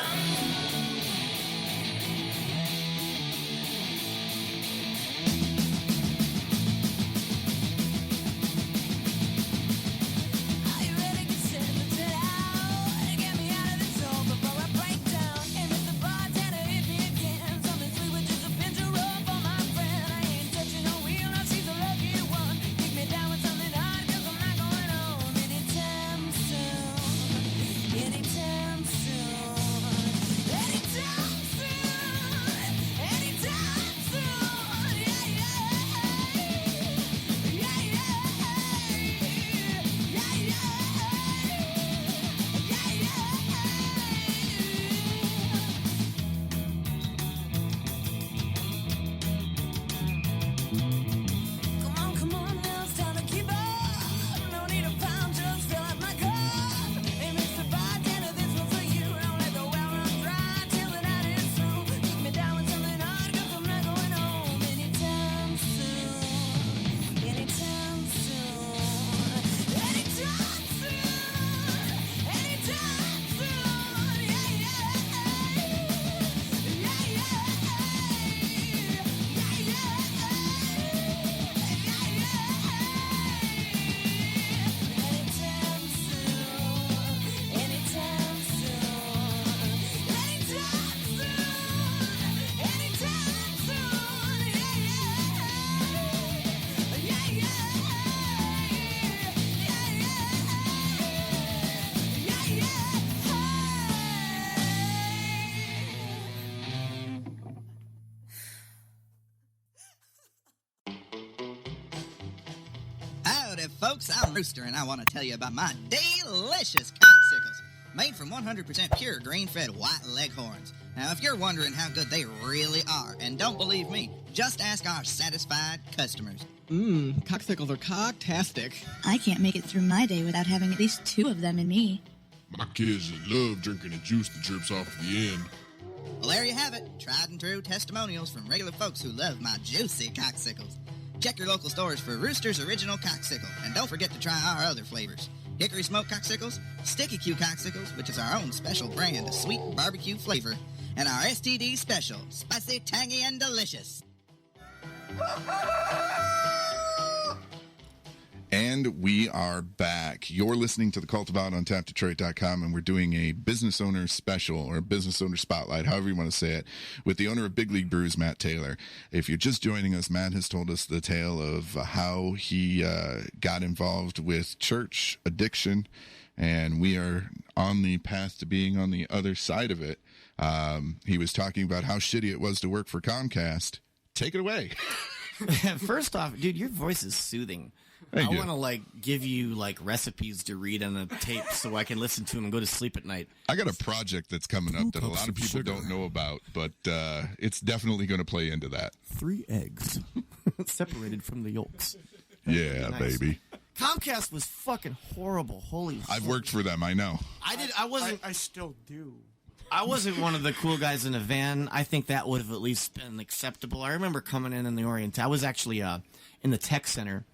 Folks, I'm Rooster, and I want to tell you about my delicious cocksicles, made from 100% pure grain-fed white leghorns. Now, if you're wondering how good they really are, and don't believe me, just ask our satisfied customers. Cocksicles are cocktastic. I can't make it through my day without having at least 2 of them in me. My kids just love drinking the juice that drips off the end. Well, there you have it, tried and true testimonials from regular folks who love my juicy cocksicles. Check your local stores for Rooster's Original Coxicle, and don't forget to try our other flavors. Hickory Smoked Coxicles, Sticky Q Coxicles, which is our own special brand of sweet barbecue flavor, and our STD Special, spicy, tangy, and delicious. And we are back. You're listening to the Cult of Odd on TapDetroit.com, and we're doing a business owner special, or a business owner spotlight, however you want to say it, with the owner of Big League Brews, Matt Taylor. If you're just joining us, Matt has told us the tale of how he got involved with church addiction, and we are on the path to being on the other side of it. He was talking about how shitty it was to work for Comcast. Take it away. First off, dude, your voice is soothing. I want to give you recipes to read on a tape so I can listen to them and go to sleep at night. I got a project that's coming up that a lot of people don't know about, but it's definitely going to play into that. 3 eggs separated from the yolks. Yeah, nice. Baby. Comcast was fucking horrible. Holy shit. I've worked for them. I know. I wasn't. I still do. I wasn't one of the cool guys in a van. I think that would have at least been acceptable. I remember coming in the Orient. I was actually in the tech center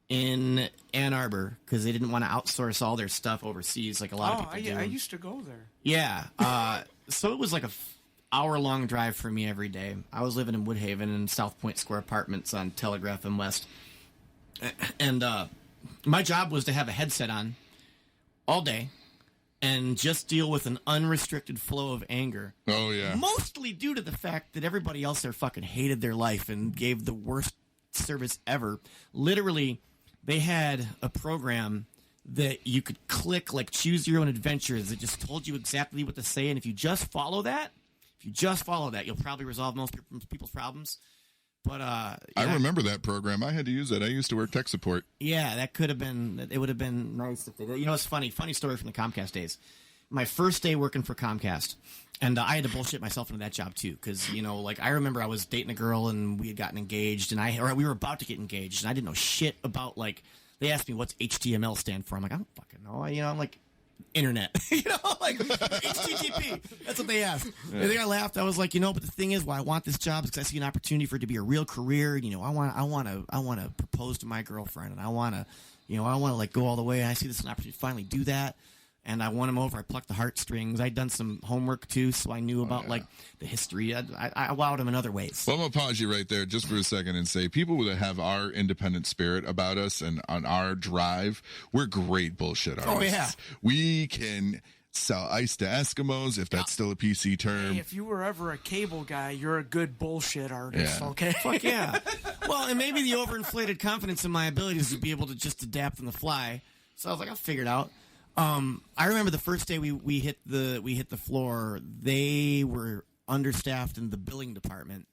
in Ann Arbor because they didn't want to outsource all their stuff overseas like a lot of people do. I used to go there. Yeah. So it was like a hour-long drive for me every day. I was living in Woodhaven in South Point Square Apartments on Telegraph and West. And my job was to have a headset on all day and just deal with an unrestricted flow of anger. Oh, yeah. Mostly due to the fact that everybody else there fucking hated their life and gave the worst service ever. Literally, they had a program that you could click, like Choose Your Own Adventures, that just told you exactly what to say. And if you just follow that, you'll probably resolve most people's problems. But I remember that program. I had to use it. I used to work tech support. Yeah, that could have been. It would have been nice if they did. You know, it's funny. Funny story from the Comcast days. My first day working for Comcast, and I had to bullshit myself into that job too, because I remember I was dating a girl and we had gotten engaged, and we were about to get engaged, and I didn't know shit about They asked me what's HTML stand for. I'm like, I don't fucking know. I'm like, internet, HTTP. That's what they asked. Yeah. And then I laughed. I was like, but the thing is, why I want this job is because I see an opportunity for it to be a real career. I want to propose to my girlfriend, and I want to, go all the way. And I see this as an opportunity to finally do that. And I won him over. I plucked the heartstrings. I'd done some homework too, so I knew about the history. I wowed him in other ways. Well, I'm gonna pause you right there just for a second and say, people that have our independent spirit about us and on our drive, we're great bullshit artists. Oh yeah, we can sell ice to Eskimos, if that's still a PC term. Hey, if you were ever a cable guy, you're a good bullshit artist. Yeah. Okay, fuck yeah. Well, and maybe the overinflated confidence in my abilities to be able to just adapt on the fly. So I was like, I'll figure it out. I remember the first day we hit the floor, they were understaffed in the billing department.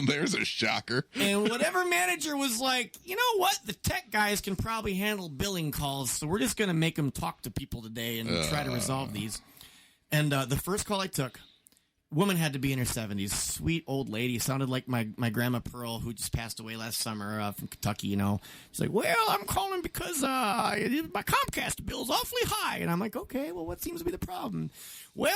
There's a shocker. And whatever manager was like, you know what? The tech guys can probably handle billing calls, so we're just going to make them talk to people today and try to resolve these. And the first call I took, woman had to be in her 70s. Sweet old lady. Sounded like my grandma Pearl, who just passed away last summer from Kentucky, She's like, well, I'm calling because my Comcast bill's awfully high. And I'm like, okay, well, what seems to be the problem? Well,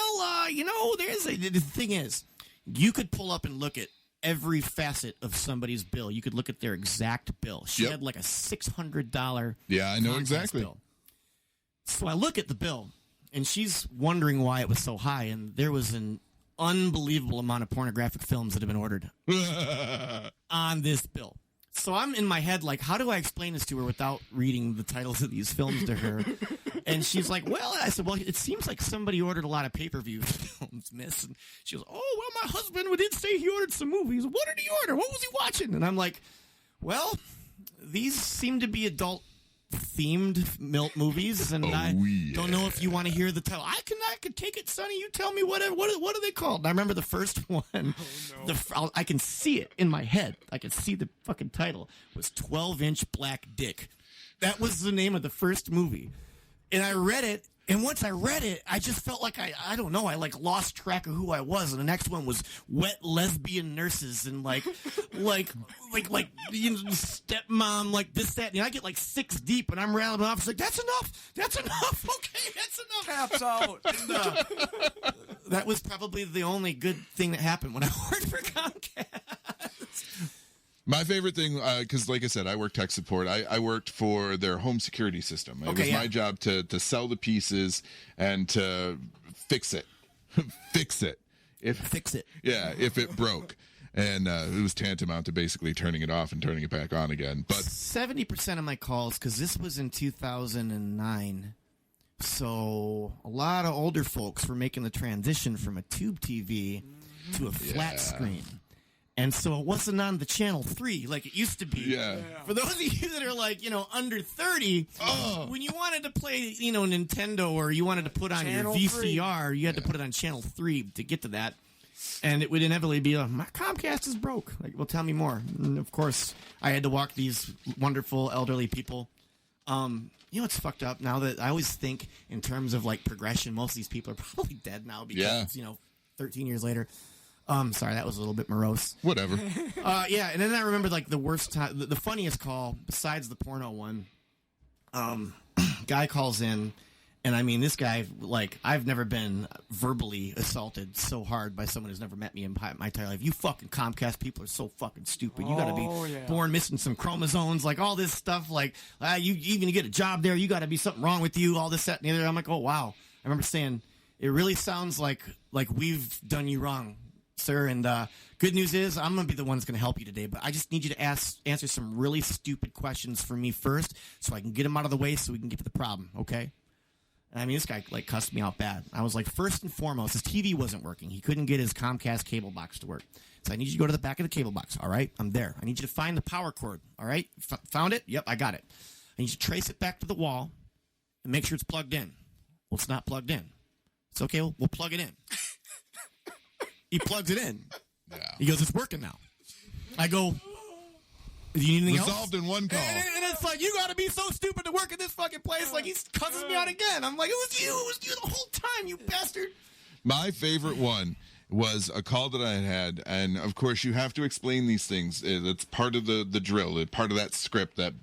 the thing is, you could pull up and look at every facet of somebody's bill. You could look at their exact bill. She had like a $600 Yeah, I know Comcast exactly. bill. So I look at the bill, and she's wondering why it was so high, and there was an unbelievable amount of pornographic films that have been ordered on this bill. So I'm in my head like, how do I explain this to her without reading the titles of these films to her? And she's like, well, I said, well, it seems like somebody ordered a lot of pay-per-view films, miss. And she goes, oh, well, my husband did say he ordered some movies. What did he order? What was he watching? And I'm like, well, these seem to be adult-themed movies, and I don't know if you want to hear the title. I can take it, Sonny. You tell me what are they called? And I remember the first one. I can see it in my head. I can see the fucking title. It was 12-Inch Black Dick. That was the name of the first movie. And I read it, and once I read it, I just felt like I don't know, I lost track of who I was. And the next one was Wet Lesbian Nurses and like stepmom, like this, that, and I get 6 deep, and I'm rattling off. It's like, that's enough, okay, that's enough. Taps out. And, that was probably the only good thing that happened when I worked for Comcast. My favorite thing, because like I said, I work tech support. I worked for their home security system. It was my job to sell the pieces and to fix it. Fix it. Yeah, if it broke. And it was tantamount to basically turning it off and turning it back on again. But 70% of my calls, because this was in 2009, so a lot of older folks were making the transition from a tube TV to a flat screen. And so it wasn't on the channel 3 like it used to be. Yeah. For those of you that are under 30, when you wanted to play, Nintendo, or you wanted to put on Channel your VCR, you had to put it on channel 3 to get to that. And it would inevitably be my Comcast is broke. Like, well, tell me more. And of course, I had to walk these wonderful elderly people. It's fucked up now that I always think in terms of progression. Most of these people are probably dead now because 13 years later. Sorry, that was a little bit morose. Whatever. And then I remember the worst time, the funniest call besides the porno one. Guy calls in, and I mean, this guy, I've never been verbally assaulted so hard by someone who's never met me in my entire life. You fucking Comcast people are so fucking stupid. You gotta be born missing some chromosomes, all this stuff. You even get a job there, you gotta be something wrong with you. All this, that, and the other. I'm like, oh wow. I remember saying, It really sounds like we've done you wrong, sir. And good news is I'm going to be the one that's going to help you today. But I just need you to answer some really stupid questions for me first so I can get them out of the way so we can get to the problem, okay? And I mean, this guy, like, cussed me out bad. I was like, first and foremost, his TV wasn't working. He couldn't get his Comcast cable box to work. So I need you to go to the back of the cable box, all right? I'm there. I need you to find the power cord, all right? Found it? Yep, I got it. I need you to trace it back to the wall and make sure it's plugged in. Well, it's not plugged in. It's okay, we'll plug it in. He plugs it in. Yeah. He goes, it's working now. I go, do you need anything Resolved else? in one call. And it's like, you got to be so stupid to work at this fucking place. Like, he cusses me out again. I'm like, it was you the whole time, you bastard. My favorite one was a call that I had, and of course you have to explain these things. That's part of the drill, part of that script, that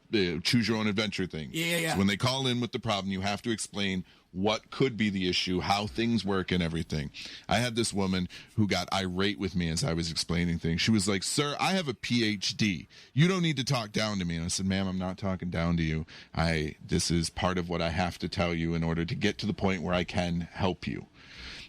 choose your own adventure thing. Yeah. So when they call in with the problem, you have to explain what could be the issue, how things work, and everything. I had this woman who got irate with me as I was explaining things. She was like, sir, I have a PhD. You don't need to talk down to me. And I said, ma'am, I'm not talking down to you. This is part of what I have to tell you in order to get to the point where I can help you.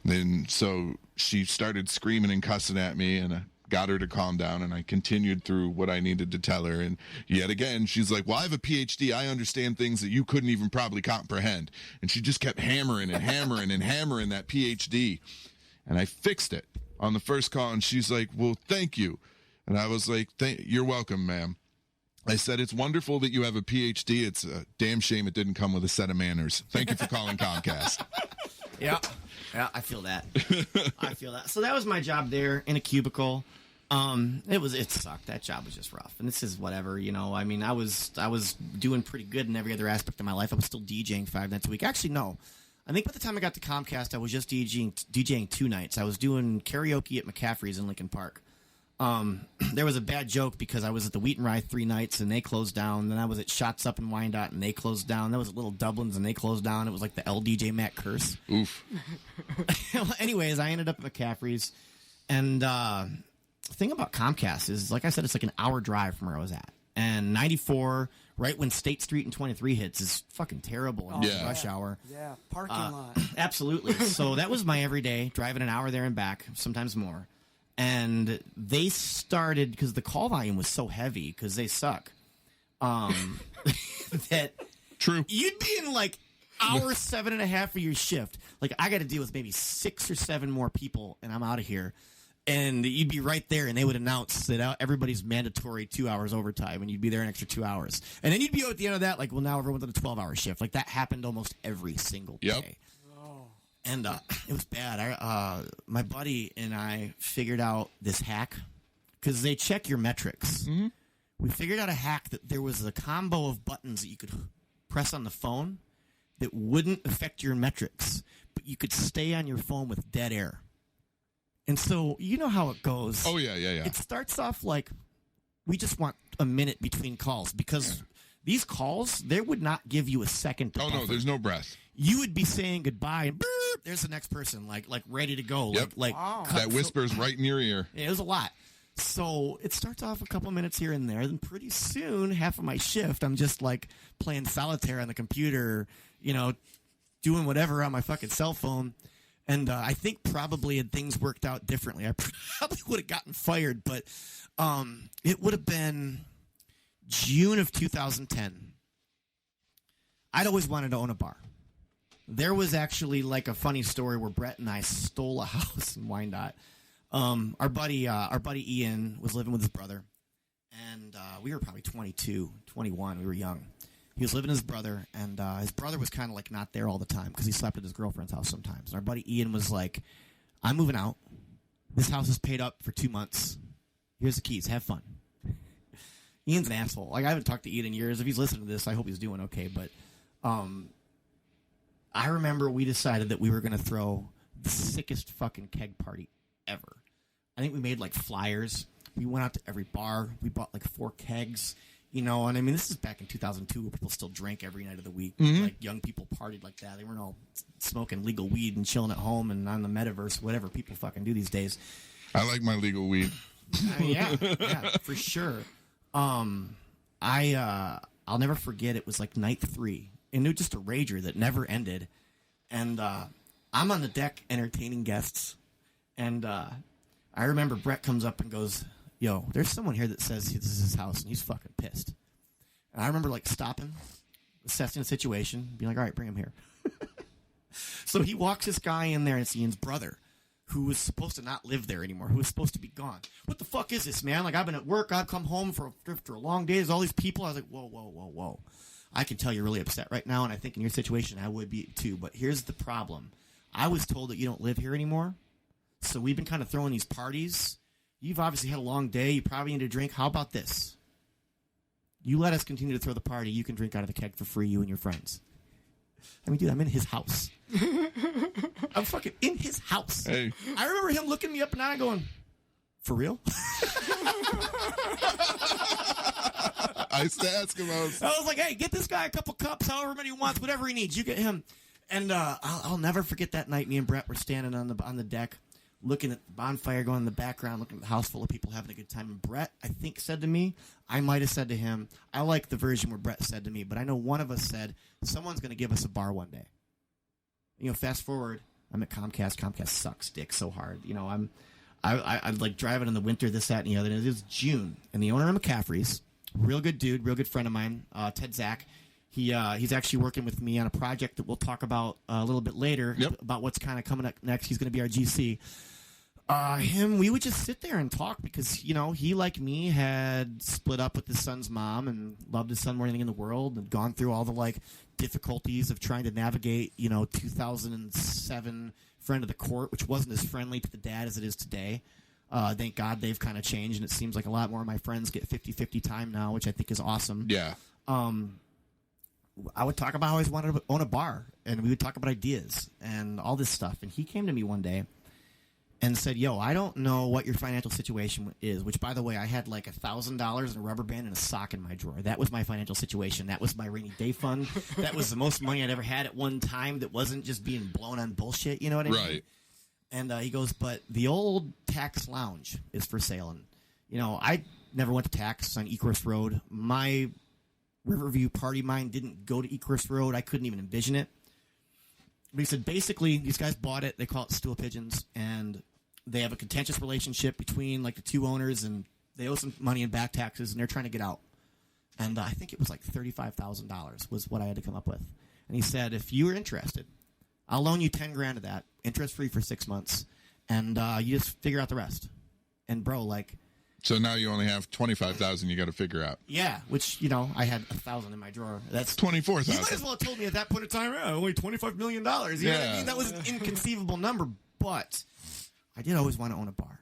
And so she started screaming and cussing at me, and I got her to calm down, and I continued through what I needed to tell her. And yet again, she's like, well, I have a PhD. I understand things that you couldn't even probably comprehend. And she just kept hammering and hammering and hammering that PhD. And I fixed it on the first call, and she's like, well, thank you. And I was like, you're welcome, ma'am. I said, it's wonderful that you have a PhD. It's a damn shame it didn't come with a set of manners. Thank you for calling Comcast. Yeah, I feel that. So that was my job there in a cubicle. It sucked. That job was just rough. And this is whatever, you know. I mean, I was doing pretty good in every other aspect of my life. I was still DJing 5 nights a week. Actually, no. I think by the time I got to Comcast, I was just DJing 2 nights. I was doing karaoke at McCaffrey's in Lincoln Park. There was a bad joke because I was at the Wheat and Rye 3 nights and they closed down. Then I was at Shots Up in Wyandotte and they closed down. That was at Little Dublin's and they closed down. It was like the LDJ Matt curse. Oof. Anyways, I ended up at McCaffrey's. And the thing about Comcast is, like I said, it's like an hour drive from where I was at. And 94, right when State Street and 23 hits, is fucking terrible in rush hour. Yeah, parking lot. Absolutely. So that was my everyday, driving an hour there and back, sometimes more. And they started, because the call volume was so heavy, because they suck, that True. You'd be in like hour 7.5 of your shift. Like, I got to deal with maybe 6 or 7 more people, and I'm out of here. And you'd be right there, and they would announce that everybody's mandatory 2 hours overtime, and you'd be there an extra 2 hours. And then you'd be at the end of that, like, well, now everyone's on a 12-hour shift. Like, that happened almost every single day. And it was bad. My buddy and I figured out this hack because they check your metrics. Mm-hmm. We figured out a hack that there was a combo of buttons that you could press on the phone that wouldn't affect your metrics, but you could stay on your phone with dead air. And so you know how it goes. Oh, yeah. It starts off like we just want a minute between calls because these calls, they would not give you a second to buffer. No, there's no breath. You would be saying goodbye, and burp, there's the next person, like ready to go. Yep. That whispers right in your ear. Yeah, it was a lot. So it starts off a couple minutes here and there. Then pretty soon, half of my shift, I'm just like playing solitaire on the computer, you know, doing whatever on my fucking cell phone. And I think probably had things worked out differently, I probably would have gotten fired. But it would have been June of 2010. I'd always wanted to own a bar. There was actually like a funny story where Brett and I stole a house in Wyandotte. Our buddy Ian was living with his brother, and we were probably 22, 21. We were young. He was living with his brother, and his brother was kind of like not there all the time because he slept at his girlfriend's house sometimes. And our buddy Ian was like, I'm moving out. This house is paid up for 2 months. Here's the keys. Have fun. Ian's an asshole. Like, I haven't talked to Ian in years. If he's listening to this, I hope he's doing okay. But I remember we decided that we were going to throw the sickest fucking keg party ever. I think we made like flyers. We went out to every bar. We bought like 4 kegs, you know. And I mean, this is back in 2002 where people still drank every night of the week. Mm-hmm. Like, young people partied like that. They weren't all smoking legal weed and chilling at home and on the metaverse, whatever people fucking do these days. I like my legal weed. I mean, yeah, for sure. I'll never forget. It was like night 3, and it was just a rager that never ended. And I I'm on the deck entertaining guests, and I remember Brett comes up and goes, "Yo, there's someone here that says this is his house, and he's fucking pissed." And I remember like stopping, assessing the situation, being like, "All right, bring him here." So he walks this guy in there, and it's Ian's brother, who was supposed to not live there anymore, who was supposed to be gone. What the fuck is this, man? Like, I've been at work, I've come home after a long day, there's all these people. I was like, whoa. I can tell you're really upset right now, and I think in your situation I would be too. But here's the problem. I was told that you don't live here anymore, so we've been kind of throwing these parties. You've obviously had a long day. You probably need a drink. How about this? You let us continue to throw the party. You can drink out of the keg for free, you and your friends. I mean, dude, I'm in his house. I'm fucking in his house. Hey. I remember him looking me up and down and going, "For real?" I used to ask him. I was like, "Hey, get this guy a couple cups, however many he wants, whatever he needs. You get him." And I'll never forget that night. Me and Brett were standing on the deck, looking at the bonfire going in the background, looking at the house full of people having a good time. And Brett, I think, said to me, I might have said to him, I like the version where Brett said to me, but I know one of us said, "Someone's going to give us a bar one day." You know, fast forward, I'm at Comcast. Comcast sucks dick so hard. You know, I'm like driving in the winter, this, that, and the other. And it was June, and the owner of McCaffrey's, real good dude, real good friend of mine, Ted Zach. He's actually working with me on a project that we'll talk about a little bit later about what's kind of coming up next. He's going to be our GC. We would just sit there and talk because, you know, he, like me, had split up with his son's mom and loved his son more than anything in the world and gone through all the, like, difficulties of trying to navigate, you know, 2007 Friend of the Court, which wasn't as friendly to the dad as it is today. Thank God they've kind of changed, and it seems like a lot more of my friends get 50-50 time now, which I think is awesome. Yeah. I would talk about how I always wanted to own a bar, and we would talk about ideas and all this stuff. And he came to me one day and said, "Yo, I don't know what your financial situation is," which, by the way, I had like $1,000 and a rubber band and a sock in my drawer. That was my financial situation. That was my rainy day fund. That was the most money I'd ever had at one time that wasn't just being blown on bullshit. You know what I mean? Right. And he goes, "But the old Tax Lounge is for sale." And, you know, I never went to Tax on Ecorse Road. My Riverview party mind didn't go to Ecorse Road. I couldn't even envision it. But he said, basically, these guys bought it. They call it Stool Pigeons, and they have a contentious relationship between, like, the two owners, and they owe some money in back taxes, and they're trying to get out. And I think it was like $35,000 was what I had to come up with. And he said, "If you are interested, I'll loan you $10,000 of that, interest-free for 6 months, and you just figure out the rest." And, bro, like... So now you only have $25,000 you got to figure out. Yeah, which, you know, I had $1,000 in my drawer. That's $24,000. You might as well have told me at that point in time, only $25 million. You know what I mean? That was an inconceivable number, but I did always want to own a bar.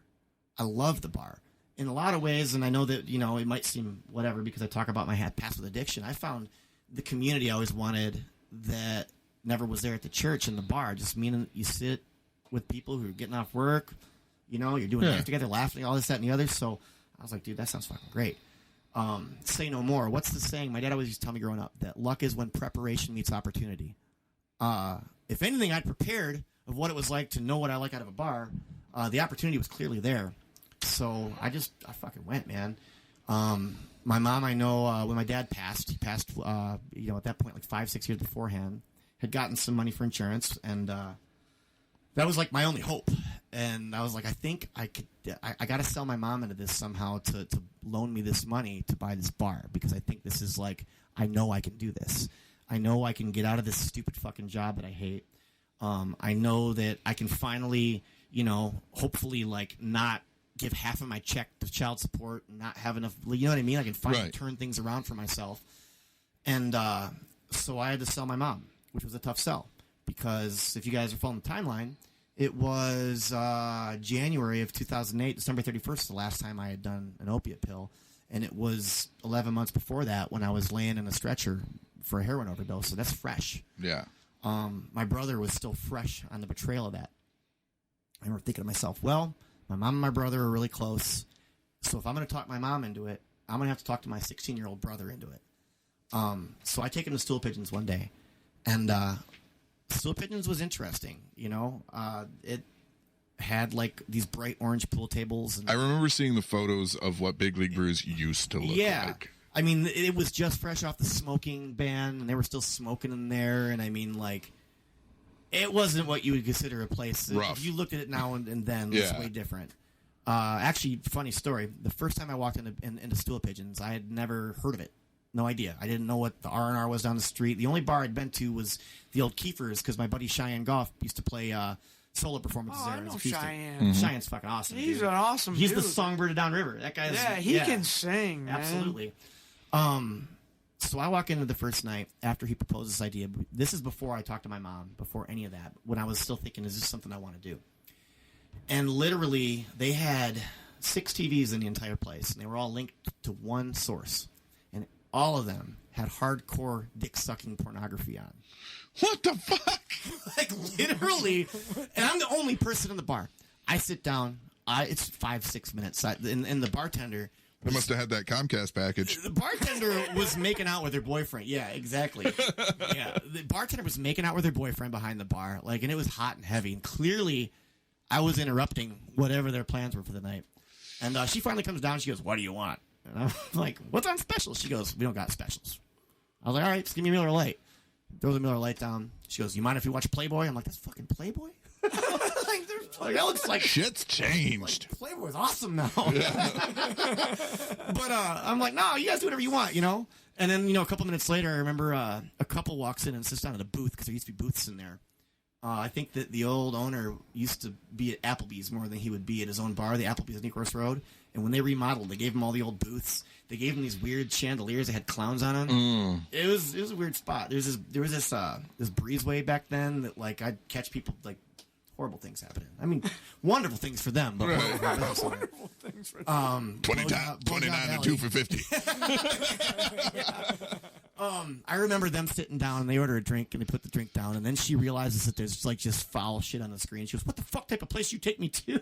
I love the bar. In a lot of ways, and I know that, you know, it might seem whatever because I talk about my past with addiction. I found the community I always wanted that never was there at the church and the bar. Just meaning you sit with people who are getting off work, you know, you're doing life together, laughing, all this, that, and the other. So I was like, dude, that sounds fucking great. Say no more. What's the saying? My dad always used to tell me growing up that luck is when preparation meets opportunity. If anything, I'd prepared of what it was like to know what I like out of a bar. The opportunity was clearly there. So I fucking went, man. My mom, I know, when my dad passed, he passed, you know, at that point, like 5-6 years beforehand, had gotten some money for insurance, and that was like my only hope. And I was like, I think I got to sell my mom into this somehow to loan me this money to buy this bar, because I think this is like, I know I can do this. I know I can get out of this stupid fucking job that I hate. I know that I can finally, you know, hopefully like not give half of my check to child support and not have enough, you know what I mean? I can finally turn things around for myself. And so I had to sell my mom, which was a tough sell, because if you guys are following the timeline, it was January of 2008, December 31st, the last time I had done an opiate pill. And it was 11 months before that when I was laying in a stretcher for a heroin overdose. So that's fresh. Yeah. My brother was still fresh on the betrayal of that. I remember thinking to myself, well, my mom and my brother are really close. So if I'm going to talk my mom into it, I'm going to have to talk to my 16-year-old brother into it. So I take him to Stool Pigeons one day. And Stool Pigeons was interesting, you know. It had like these bright orange pool tables. And I remember seeing the photos of what Big League Brews used to look like. I mean, it was just fresh off the smoking ban, and they were still smoking in there. And I mean, like, It wasn't what you would consider a place. Rough. If you looked at it now and then, it's way different. Actually, funny story. The first time I walked into Stool Pigeons, I had never heard of it. No idea. I didn't know what the R&R was down the street. The only bar I'd been to was the old Kiefer's because my buddy Cheyenne Goff used to play solo performances there. I know acoustic. Cheyenne. Mm-hmm. Cheyenne's fucking awesome. He's dude. an awesome He's dude. the songbird of Downriver. That guy's he can sing, man. Absolutely. So I walk into the first night after he proposed this idea. This is before I talked to my mom, before any of that, when I was still thinking, is this something I want to do? And literally, they had 6 TVs in the entire place, and they were all linked to one source. And all of them had hardcore dick-sucking pornography on. What the fuck? Like, literally. And I'm the only person in the bar. I sit down. It's 5-6 minutes. And the bartender... They must have had that Comcast package. The bartender was making out with her boyfriend. Yeah, exactly. Yeah, the bartender was making out with her boyfriend behind the bar, and it was hot and heavy. And clearly, I was interrupting whatever their plans were for the night. And she finally comes down. She goes, "What do you want?" And I'm like, "What's on special?" She goes, "We don't got specials." I was like, "All right, just give me a Miller Lite." Throws a Miller Lite down. She goes, "You mind if we watch Playboy?" I'm like, "That's fucking Playboy." That looks like shit's changed. Like, Playboy's awesome now. But I'm like, no, you guys do whatever you want, And then, a couple minutes later, I remember a couple walks in and sits down at a booth because there used to be booths in there. I think that the old owner used to be at Applebee's more than he would be at his own bar, the Applebee's on Newcourse Road. And when they remodeled, they gave him all the old booths. They gave him these weird chandeliers that had clowns on them. It was a weird spot. There was this breezeway back then that I'd catch people horrible things happening. I mean, wonderful things for them, but wonderful things for them. 29 and 2 for 50. I remember them sitting down and they order a drink and they put the drink down and then she realizes that there's just foul shit on the screen. She goes, "What the fuck type of place you take me to?"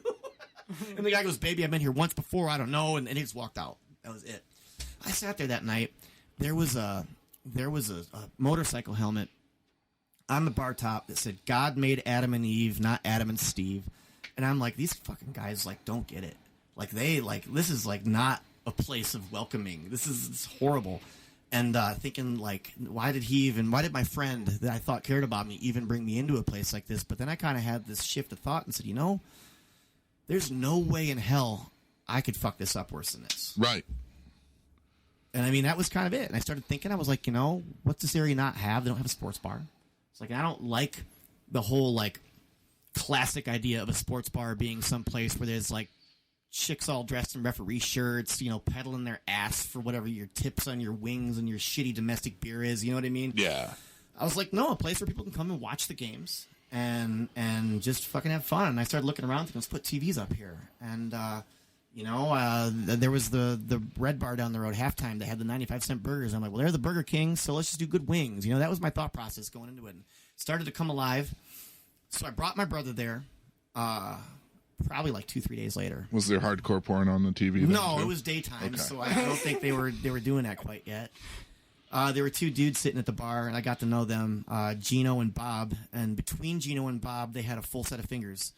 And the guy goes, "Baby, I've been here once before. I don't know." And he just walked out. That was it. I sat there that night. There was a motorcycle helmet on the bar top that said, "God made Adam and Eve, not Adam and Steve." And I'm like, these fucking guys don't get it. This is not a place of welcoming. This is horrible. And thinking why did my friend that I thought cared about me even bring me into a place like this? But then I kind of had this shift of thought and said, there's no way in hell I could fuck this up worse than this. Right. And I mean, that was kind of it. And I started thinking, I was like, what's this area not have? They don't have a sports bar. It's I don't like the whole classic idea of a sports bar being some place where there's chicks all dressed in referee shirts, peddling their ass for whatever your tips on your wings and your shitty domestic beer is. You know what I mean? Yeah. I was like, no, a place where people can come and watch the games and just fucking have fun. And I started looking around thinking, let's put TVs up here. And, there was the Red Bar down the road, Halftime, that had the 95-cent burgers. I'm like, well, they're the Burger King, so let's just do good wings. That was my thought process going into it. And started to come alive. So I brought my brother there, probably 2-3 days later. Was there hardcore porn on the TV? No, it was daytime, so I don't think they were doing that quite yet. There were 2 dudes sitting at the bar, and I got to know them, Gino and Bob. And between Gino and Bob, they had a full set of fingers.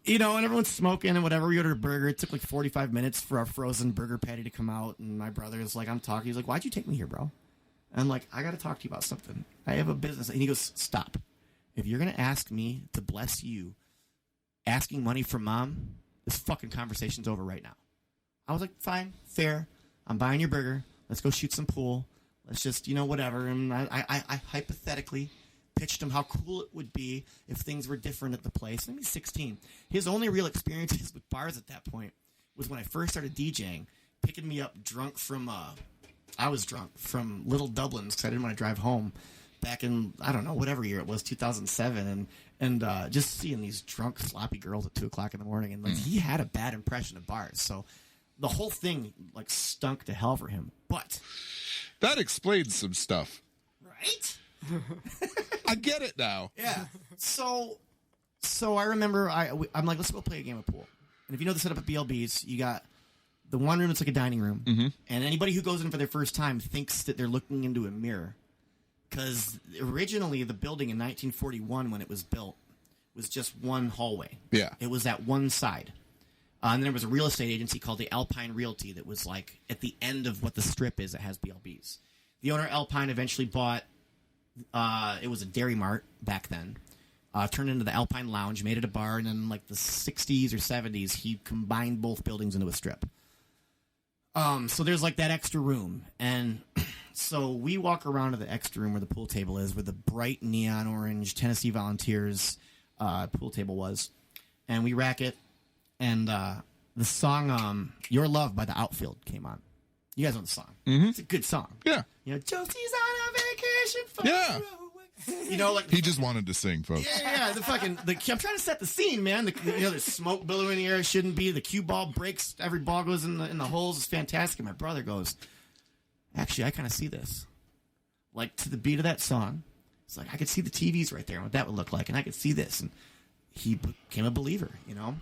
And everyone's smoking and whatever. We ordered a burger. It took 45 minutes for our frozen burger patty to come out. And my brother's I'm talking. He's like, "Why'd you take me here, bro?" And I'm like, "I got to talk to you about something. I have a business." And he goes, "Stop. If you're going to ask me to bless you asking money from Mom, this fucking conversation's over right now." I was like, "Fine, fair. I'm buying your burger. Let's go shoot some pool. Let's just, whatever." And I hypothetically pitched him how cool it would be if things were different at the place. And he's 16. His only real experiences with bars at that point was when I first started DJing, picking me up drunk from, I was drunk from Little Dublin's because I didn't want to drive home back in, I don't know, whatever year it was, 2007. And just seeing these drunk, sloppy girls at 2 o'clock in the morning. And he had a bad impression of bars. So the whole thing stunk to hell for him. But that explains some stuff. Right? I get it now. Yeah. So I remember I'm like, let's go play a game of pool. And if you know the setup at BLB's, you got the one room that's like a dining room. Mm-hmm. And anybody who goes in for their first time thinks that they're looking into a mirror. Because originally the building in 1941 when it was built was just one hallway. Yeah. It was that one side. And then there was a real estate agency called the Alpine Realty that was at the end of what the strip is that has BLB's. The owner, Alpine, eventually bought, it was a Dairy Mart back then, turned into the Alpine Lounge, made it a bar, and then in like the 60s or 70s, he combined both buildings into a strip. So there's like that extra room, and so we walk around to the extra room where the pool table is, where the bright neon orange Tennessee Volunteers pool table was, and we rack it, and the song "Your Love" by The Outfield came on. You guys know the song. Mm-hmm. It's a good song. Yeah. You know, Josie's on a vacation far away. You know, like he just wanted to sing, folks. Yeah. I'm trying to set the scene, man. There's smoke billowing in the air. It shouldn't be. The cue ball breaks. Every ball goes in the holes. It's fantastic. And my brother goes, actually, I kind of see this. Like, to the beat of that song, it's like I could see the TVs right there and what that would look like, and I could see this. And he became a believer. You know.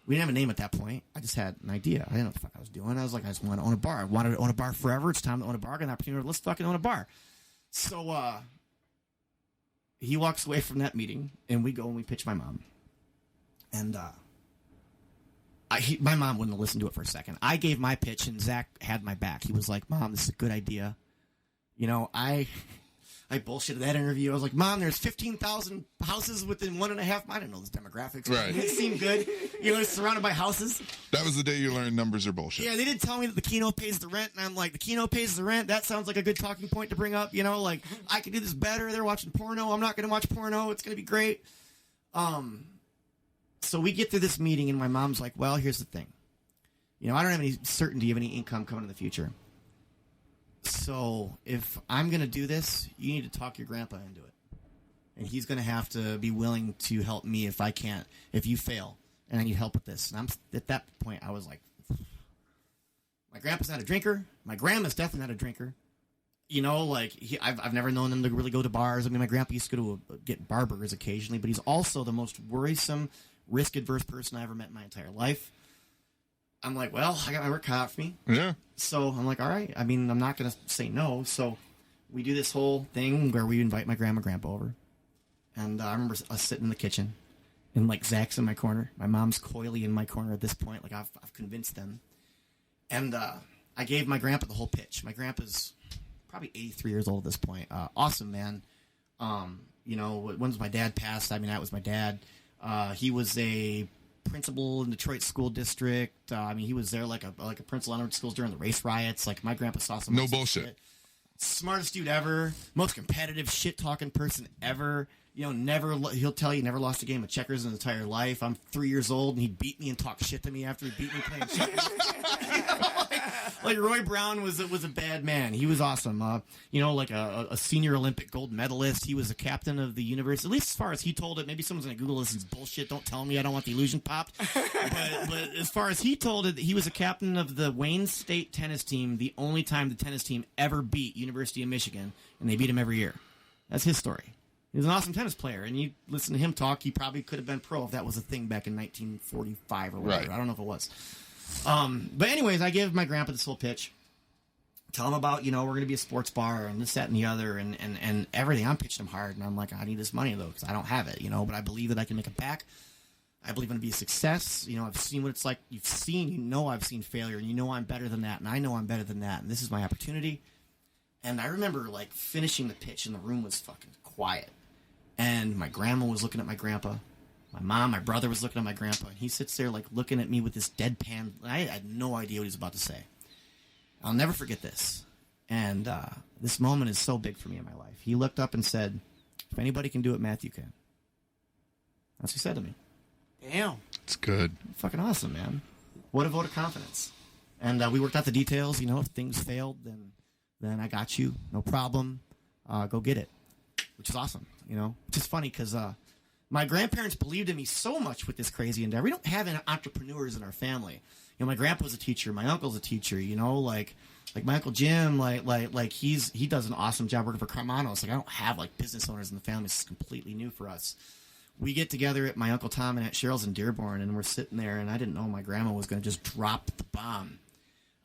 We didn't have a name at that point. I just had an idea. I didn't know what the fuck I was doing. I was like, I just want to own a bar. I wanted to own a bar forever. It's time to own a bar. I got an opportunity. Let's fucking own a bar. So he walks away from that meeting, and we go and we pitch my mom. And my mom wouldn't listen to it for a second. I gave my pitch, and Zach had my back. He was like, Mom, this is a good idea. You know, I bullshitted that interview. I was like, Mom, there's 15,000 houses within 1.5 miles. I didn't know those demographics. Right. It seemed good. You know, surrounded by houses. That was the day you learned numbers are bullshit. Yeah, they didn't tell me that the Keno pays the rent, and I'm like, the Keno pays the rent? That sounds like a good talking point to bring up. You know, like, I can do this better. They're watching porno. I'm not going to watch porno. It's going to be great. So we get through this meeting, and my mom's like, well, here's the thing. You know, I don't have any certainty of any income coming in the future. So if I'm going to do this, you need to talk your grandpa into it. And he's going to have to be willing to help me if you fail, and I need help with this. And at that point, I was like, my grandpa's not a drinker. My grandma's definitely not a drinker. You know, like, I've never known them to really go to bars. I mean, my grandpa used to go to get bar burgers occasionally, but he's also the most worrisome, risk-adverse person I ever met in my entire life. I'm like, well, I got my work cut out for me. Yeah. So I'm like, all right. I mean, I'm not going to say no. So we do this whole thing where we invite my grandma and grandpa over. And I remember us sitting in the kitchen, and like Zach's in my corner. My mom's coyly in my corner at this point. Like I've convinced them. And I gave my grandpa the whole pitch. My grandpa's probably 83 years old at this point. Awesome, man. You know, once my dad passed, I mean, that was my dad. He was a principal in Detroit school district. I mean, he was there like a principal in schools during the race riots. Like, my grandpa saw some no bullshit. Shit. Smartest dude ever, most competitive shit talking person ever. You know, he'll tell you never lost a game of checkers in his entire life. I'm 3 years old, and he'd beat me and talk shit to me after he beat me playing checkers. You know, like Roy Brown was a bad man. He was awesome. You know, like a senior Olympic gold medalist. He was a captain of the university, at least as far as he told it. Maybe someone's going to Google this. It's bullshit. Don't tell me. I don't want the illusion popped. But as far as he told it, he was a captain of the Wayne State tennis team, the only time the tennis team ever beat University of Michigan, and they beat him every year. That's his story. He was an awesome tennis player, and you listen to him talk, he probably could have been pro if that was a thing back in 1945 or whatever. Right. I don't know if it was. But anyways, I give my grandpa this whole pitch. Tell him about, you know, we're going to be a sports bar and this, that, and the other, and everything. I'm pitching him hard, and I'm like, I need this money, though, because I don't have it, you know, but I believe that I can make it back. I believe I'm going to be a success. You know, I've seen what it's like. You know I've seen failure, and you know I'm better than that, and I know I'm better than that, and this is my opportunity. And I remember, like, finishing the pitch, and the room was fucking quiet. And my grandma was looking at my grandpa. My mom, my brother was looking at my grandpa. And he sits there, like, looking at me with this deadpan. I had no idea what he was about to say. I'll never forget this. And this moment is so big for me in my life. He looked up and said, if anybody can do it, Matthew can. That's what he said to me. Damn. It's good. Fucking awesome, man. What a vote of confidence. And we worked out the details. You know, if things failed, then I got you. No problem. Go get it. Which is awesome, you know. Which is funny because my grandparents believed in me so much with this crazy endeavor. We don't have any entrepreneurs in our family. You know, my grandpa's a teacher, my uncle's a teacher. You know, like my Uncle Jim, like he does an awesome job working for Carmanos. Like, I don't have like business owners in the family. This is completely new for us. We get together at my Uncle Tom and Aunt Cheryl's in Dearborn, and we're sitting there, and I didn't know my grandma was going to just drop the bomb.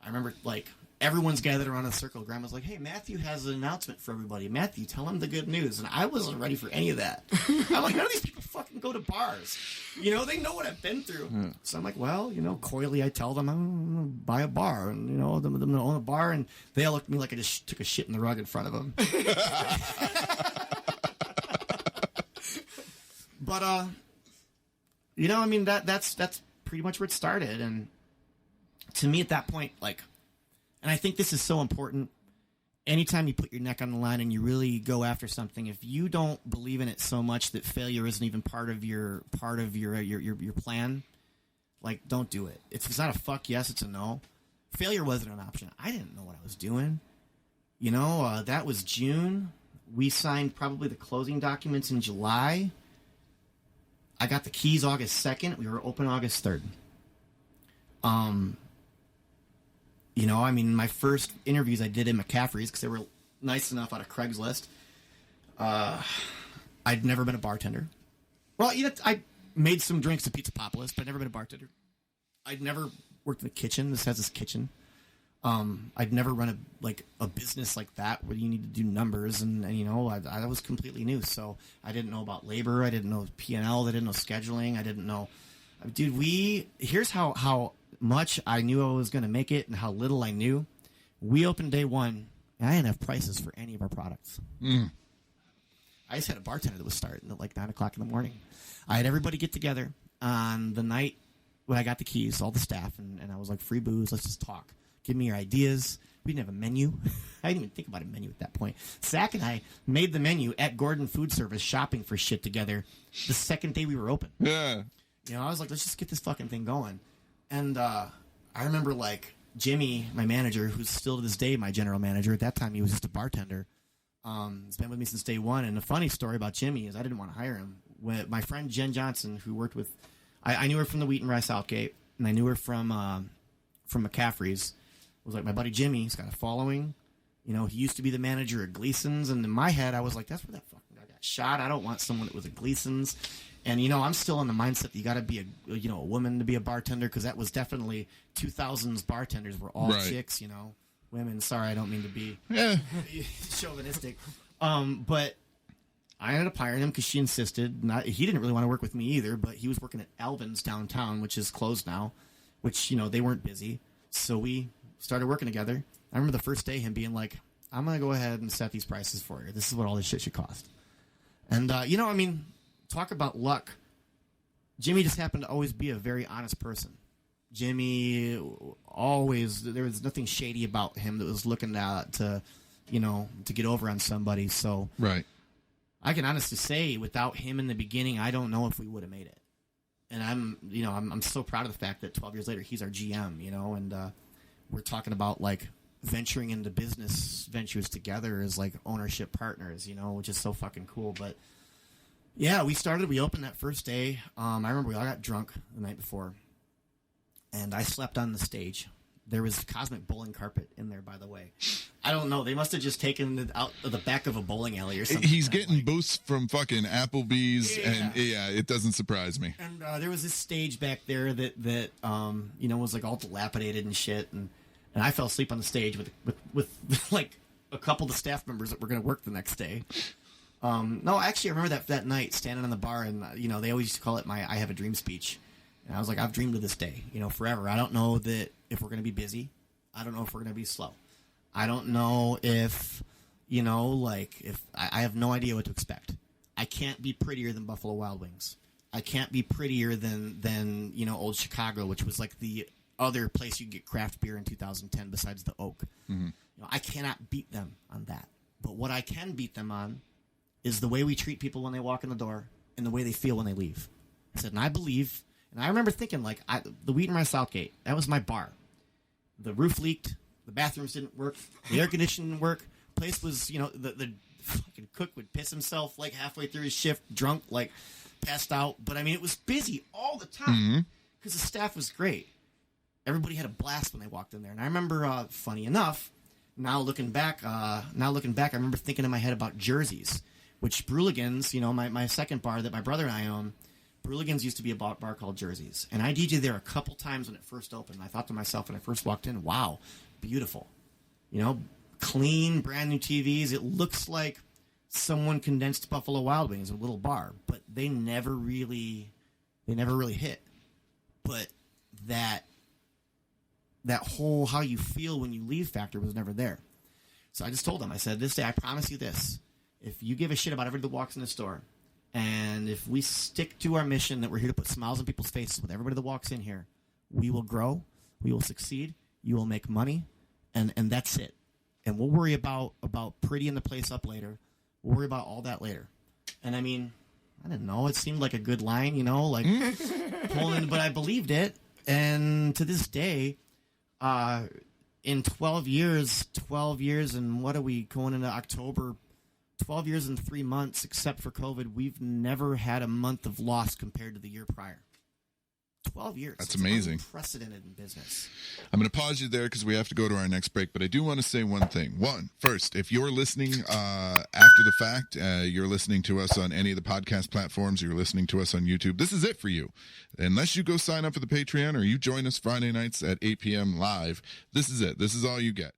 I remember, like, everyone's gathered around a circle. Grandma's like, hey, Matthew has an announcement for everybody. Matthew, tell him the good news. And I wasn't ready for any of that. I'm like, none of these people fucking fucking go to bars. You know, they know what I've been through. So I'm like, well, you know, coyly I tell them I'm going to buy a bar. And, you know, them to own a bar. And they all look at me like I just took a shit in the rug in front of them. But, you know, I mean, that's pretty much where it started. And to me at that point, like, and I think this is so important, anytime you put your neck on the line and you really go after something, if you don't believe in it so much that failure isn't even part of your plan, like, don't do it. If it's not a fuck yes, it's a no. Failure wasn't an option. I didn't know what I was doing. You know, that was June. We signed probably the closing documents in July. I got the keys August 2nd. We were open August 3rd. You know, I mean, my first interviews I did in McCaffrey's because they were nice enough out of Craigslist. I'd never been a bartender. Well, you know, I made some drinks at Pizza Popolis, but I'd never been a bartender. I'd never worked in the kitchen. This has this kitchen. I'd never run a business like that where you need to do numbers, and you know, I was completely new, so I didn't know about labor. I didn't know P&L. I didn't know scheduling. I didn't know, dude. Here's how much I knew I was going to make it, and how little I knew. We opened day one, and I didn't have prices for any of our products. I just had a bartender that was starting at like 9 o'clock in the morning. I had everybody get together on the night when I got the keys, all the staff, and I was like, free booze. Let's just talk. Give me your ideas. We didn't have a menu. I didn't even think about a menu at that point. Zach and I made the menu at Gordon Food Service shopping for shit together the second day we were open. Yeah. You know, I was like, let's just get this fucking thing going. And I remember, like, Jimmy, my manager, who's still to this day my general manager. At that time, he was just a bartender. He's been with me since day one. And the funny story about Jimmy is I didn't want to hire him. When my friend Jen Johnson, who worked with, I knew her from the Wheat and Rye Southgate, and I knew her from McCaffrey's. Was like, my buddy Jimmy, he's got a following. You know, he used to be the manager at Gleason's, and in my head, I was like, that's where that fucking guy got shot. I don't want someone that was at Gleason's. And, you know, I'm still in the mindset that you got to be a woman to be a bartender, because that was definitely 2000s bartenders were all chicks, you know. Women, sorry, I don't mean to be chauvinistic. But I ended up hiring him because she insisted. He didn't really want to work with me either, but he was working at Alvin's downtown, which is closed now, which, you know, they weren't busy. So we started working together. I remember the first day him being like, I'm going to go ahead and set these prices for you. This is what all this shit should cost. And, you know, I mean, talk about luck. Jimmy just happened to always be a very honest person. Jimmy always, there was nothing shady about him that was looking to, you know, to get over on somebody. So I can honestly say without him in the beginning, I don't know if we would have made it. And I'm so proud of the fact that 12 years later, he's our GM, you know, and we're talking about, like, venturing into business ventures together as, like, ownership partners, you know, which is so fucking cool. But, yeah, we opened that first day. I remember we all got drunk the night before, and I slept on the stage. There was cosmic bowling carpet in there, by the way. I don't know. They must have just taken it out of the back of a bowling alley or something. He's getting boosts from fucking Applebee's, and it doesn't surprise me. And there was this stage back there that you know, was like all dilapidated and shit, and I fell asleep on the stage with like a couple of the staff members that were going to work the next day. No, actually, I remember that night standing on the bar, and you know, they always used to call it my "I have a dream" speech. And I was like, I've dreamed of this day, you know, forever. I don't know that if we're going to be busy. I don't know if we're going to be slow. I don't know if, you know, like, if I have no idea what to expect. I can't be prettier than Buffalo Wild Wings. I can't be prettier than you know, Old Chicago, which was like the other place you could get craft beer in 2010 besides the Oak. You know, I cannot beat them on that. But what I can beat them on is the way we treat people when they walk in the door and the way they feel when they leave. I said, and I believe... And I remember thinking, like, the Wheat and Rye Southgate, that was my bar. The roof leaked. The bathrooms didn't work. The air conditioning didn't work. Place was, you know, the fucking cook would piss himself, like, halfway through his shift, drunk, like, passed out. But, I mean, it was busy all the time because the staff was great. Everybody had a blast when they walked in there. And I remember, funny enough, now looking back, I remember thinking in my head about jerseys, which Brewligans, you know, my second bar that my brother and I own, Brewligans used to be a bar called Jerseys. And I DJ'd there a couple times when it first opened. I thought to myself when I first walked in, wow, beautiful. You know, clean, brand new TVs. It looks like someone condensed Buffalo Wild Wings, a little bar, but they never really hit. But that whole how you feel when you leave factor was never there. So I just told them, I said, this day, I promise you this. If you give a shit about everybody that walks in the store, and if we stick to our mission that we're here to put smiles on people's faces with everybody that walks in here, we will grow, we will succeed, you will make money, and that's it. And we'll worry about prettying the place up later. We'll worry about all that later. And I mean, I didn't know. It seemed like a good line, like pulling in, but I believed it. And to this day, in 12 years, and what are we going into October? 12 years and 3 months, except for COVID, we've never had a month of loss compared to the year prior. 12 years. That's amazing. Unprecedented in business. I'm going to pause you there because we have to go to our next break, but I do want to say one thing. First, if you're listening after the fact, you're listening to us on any of the podcast platforms, you're listening to us on YouTube, this is it for you. Unless you go sign up for the Patreon or you join us Friday nights at 8 p.m. live, this is it. This is all you get.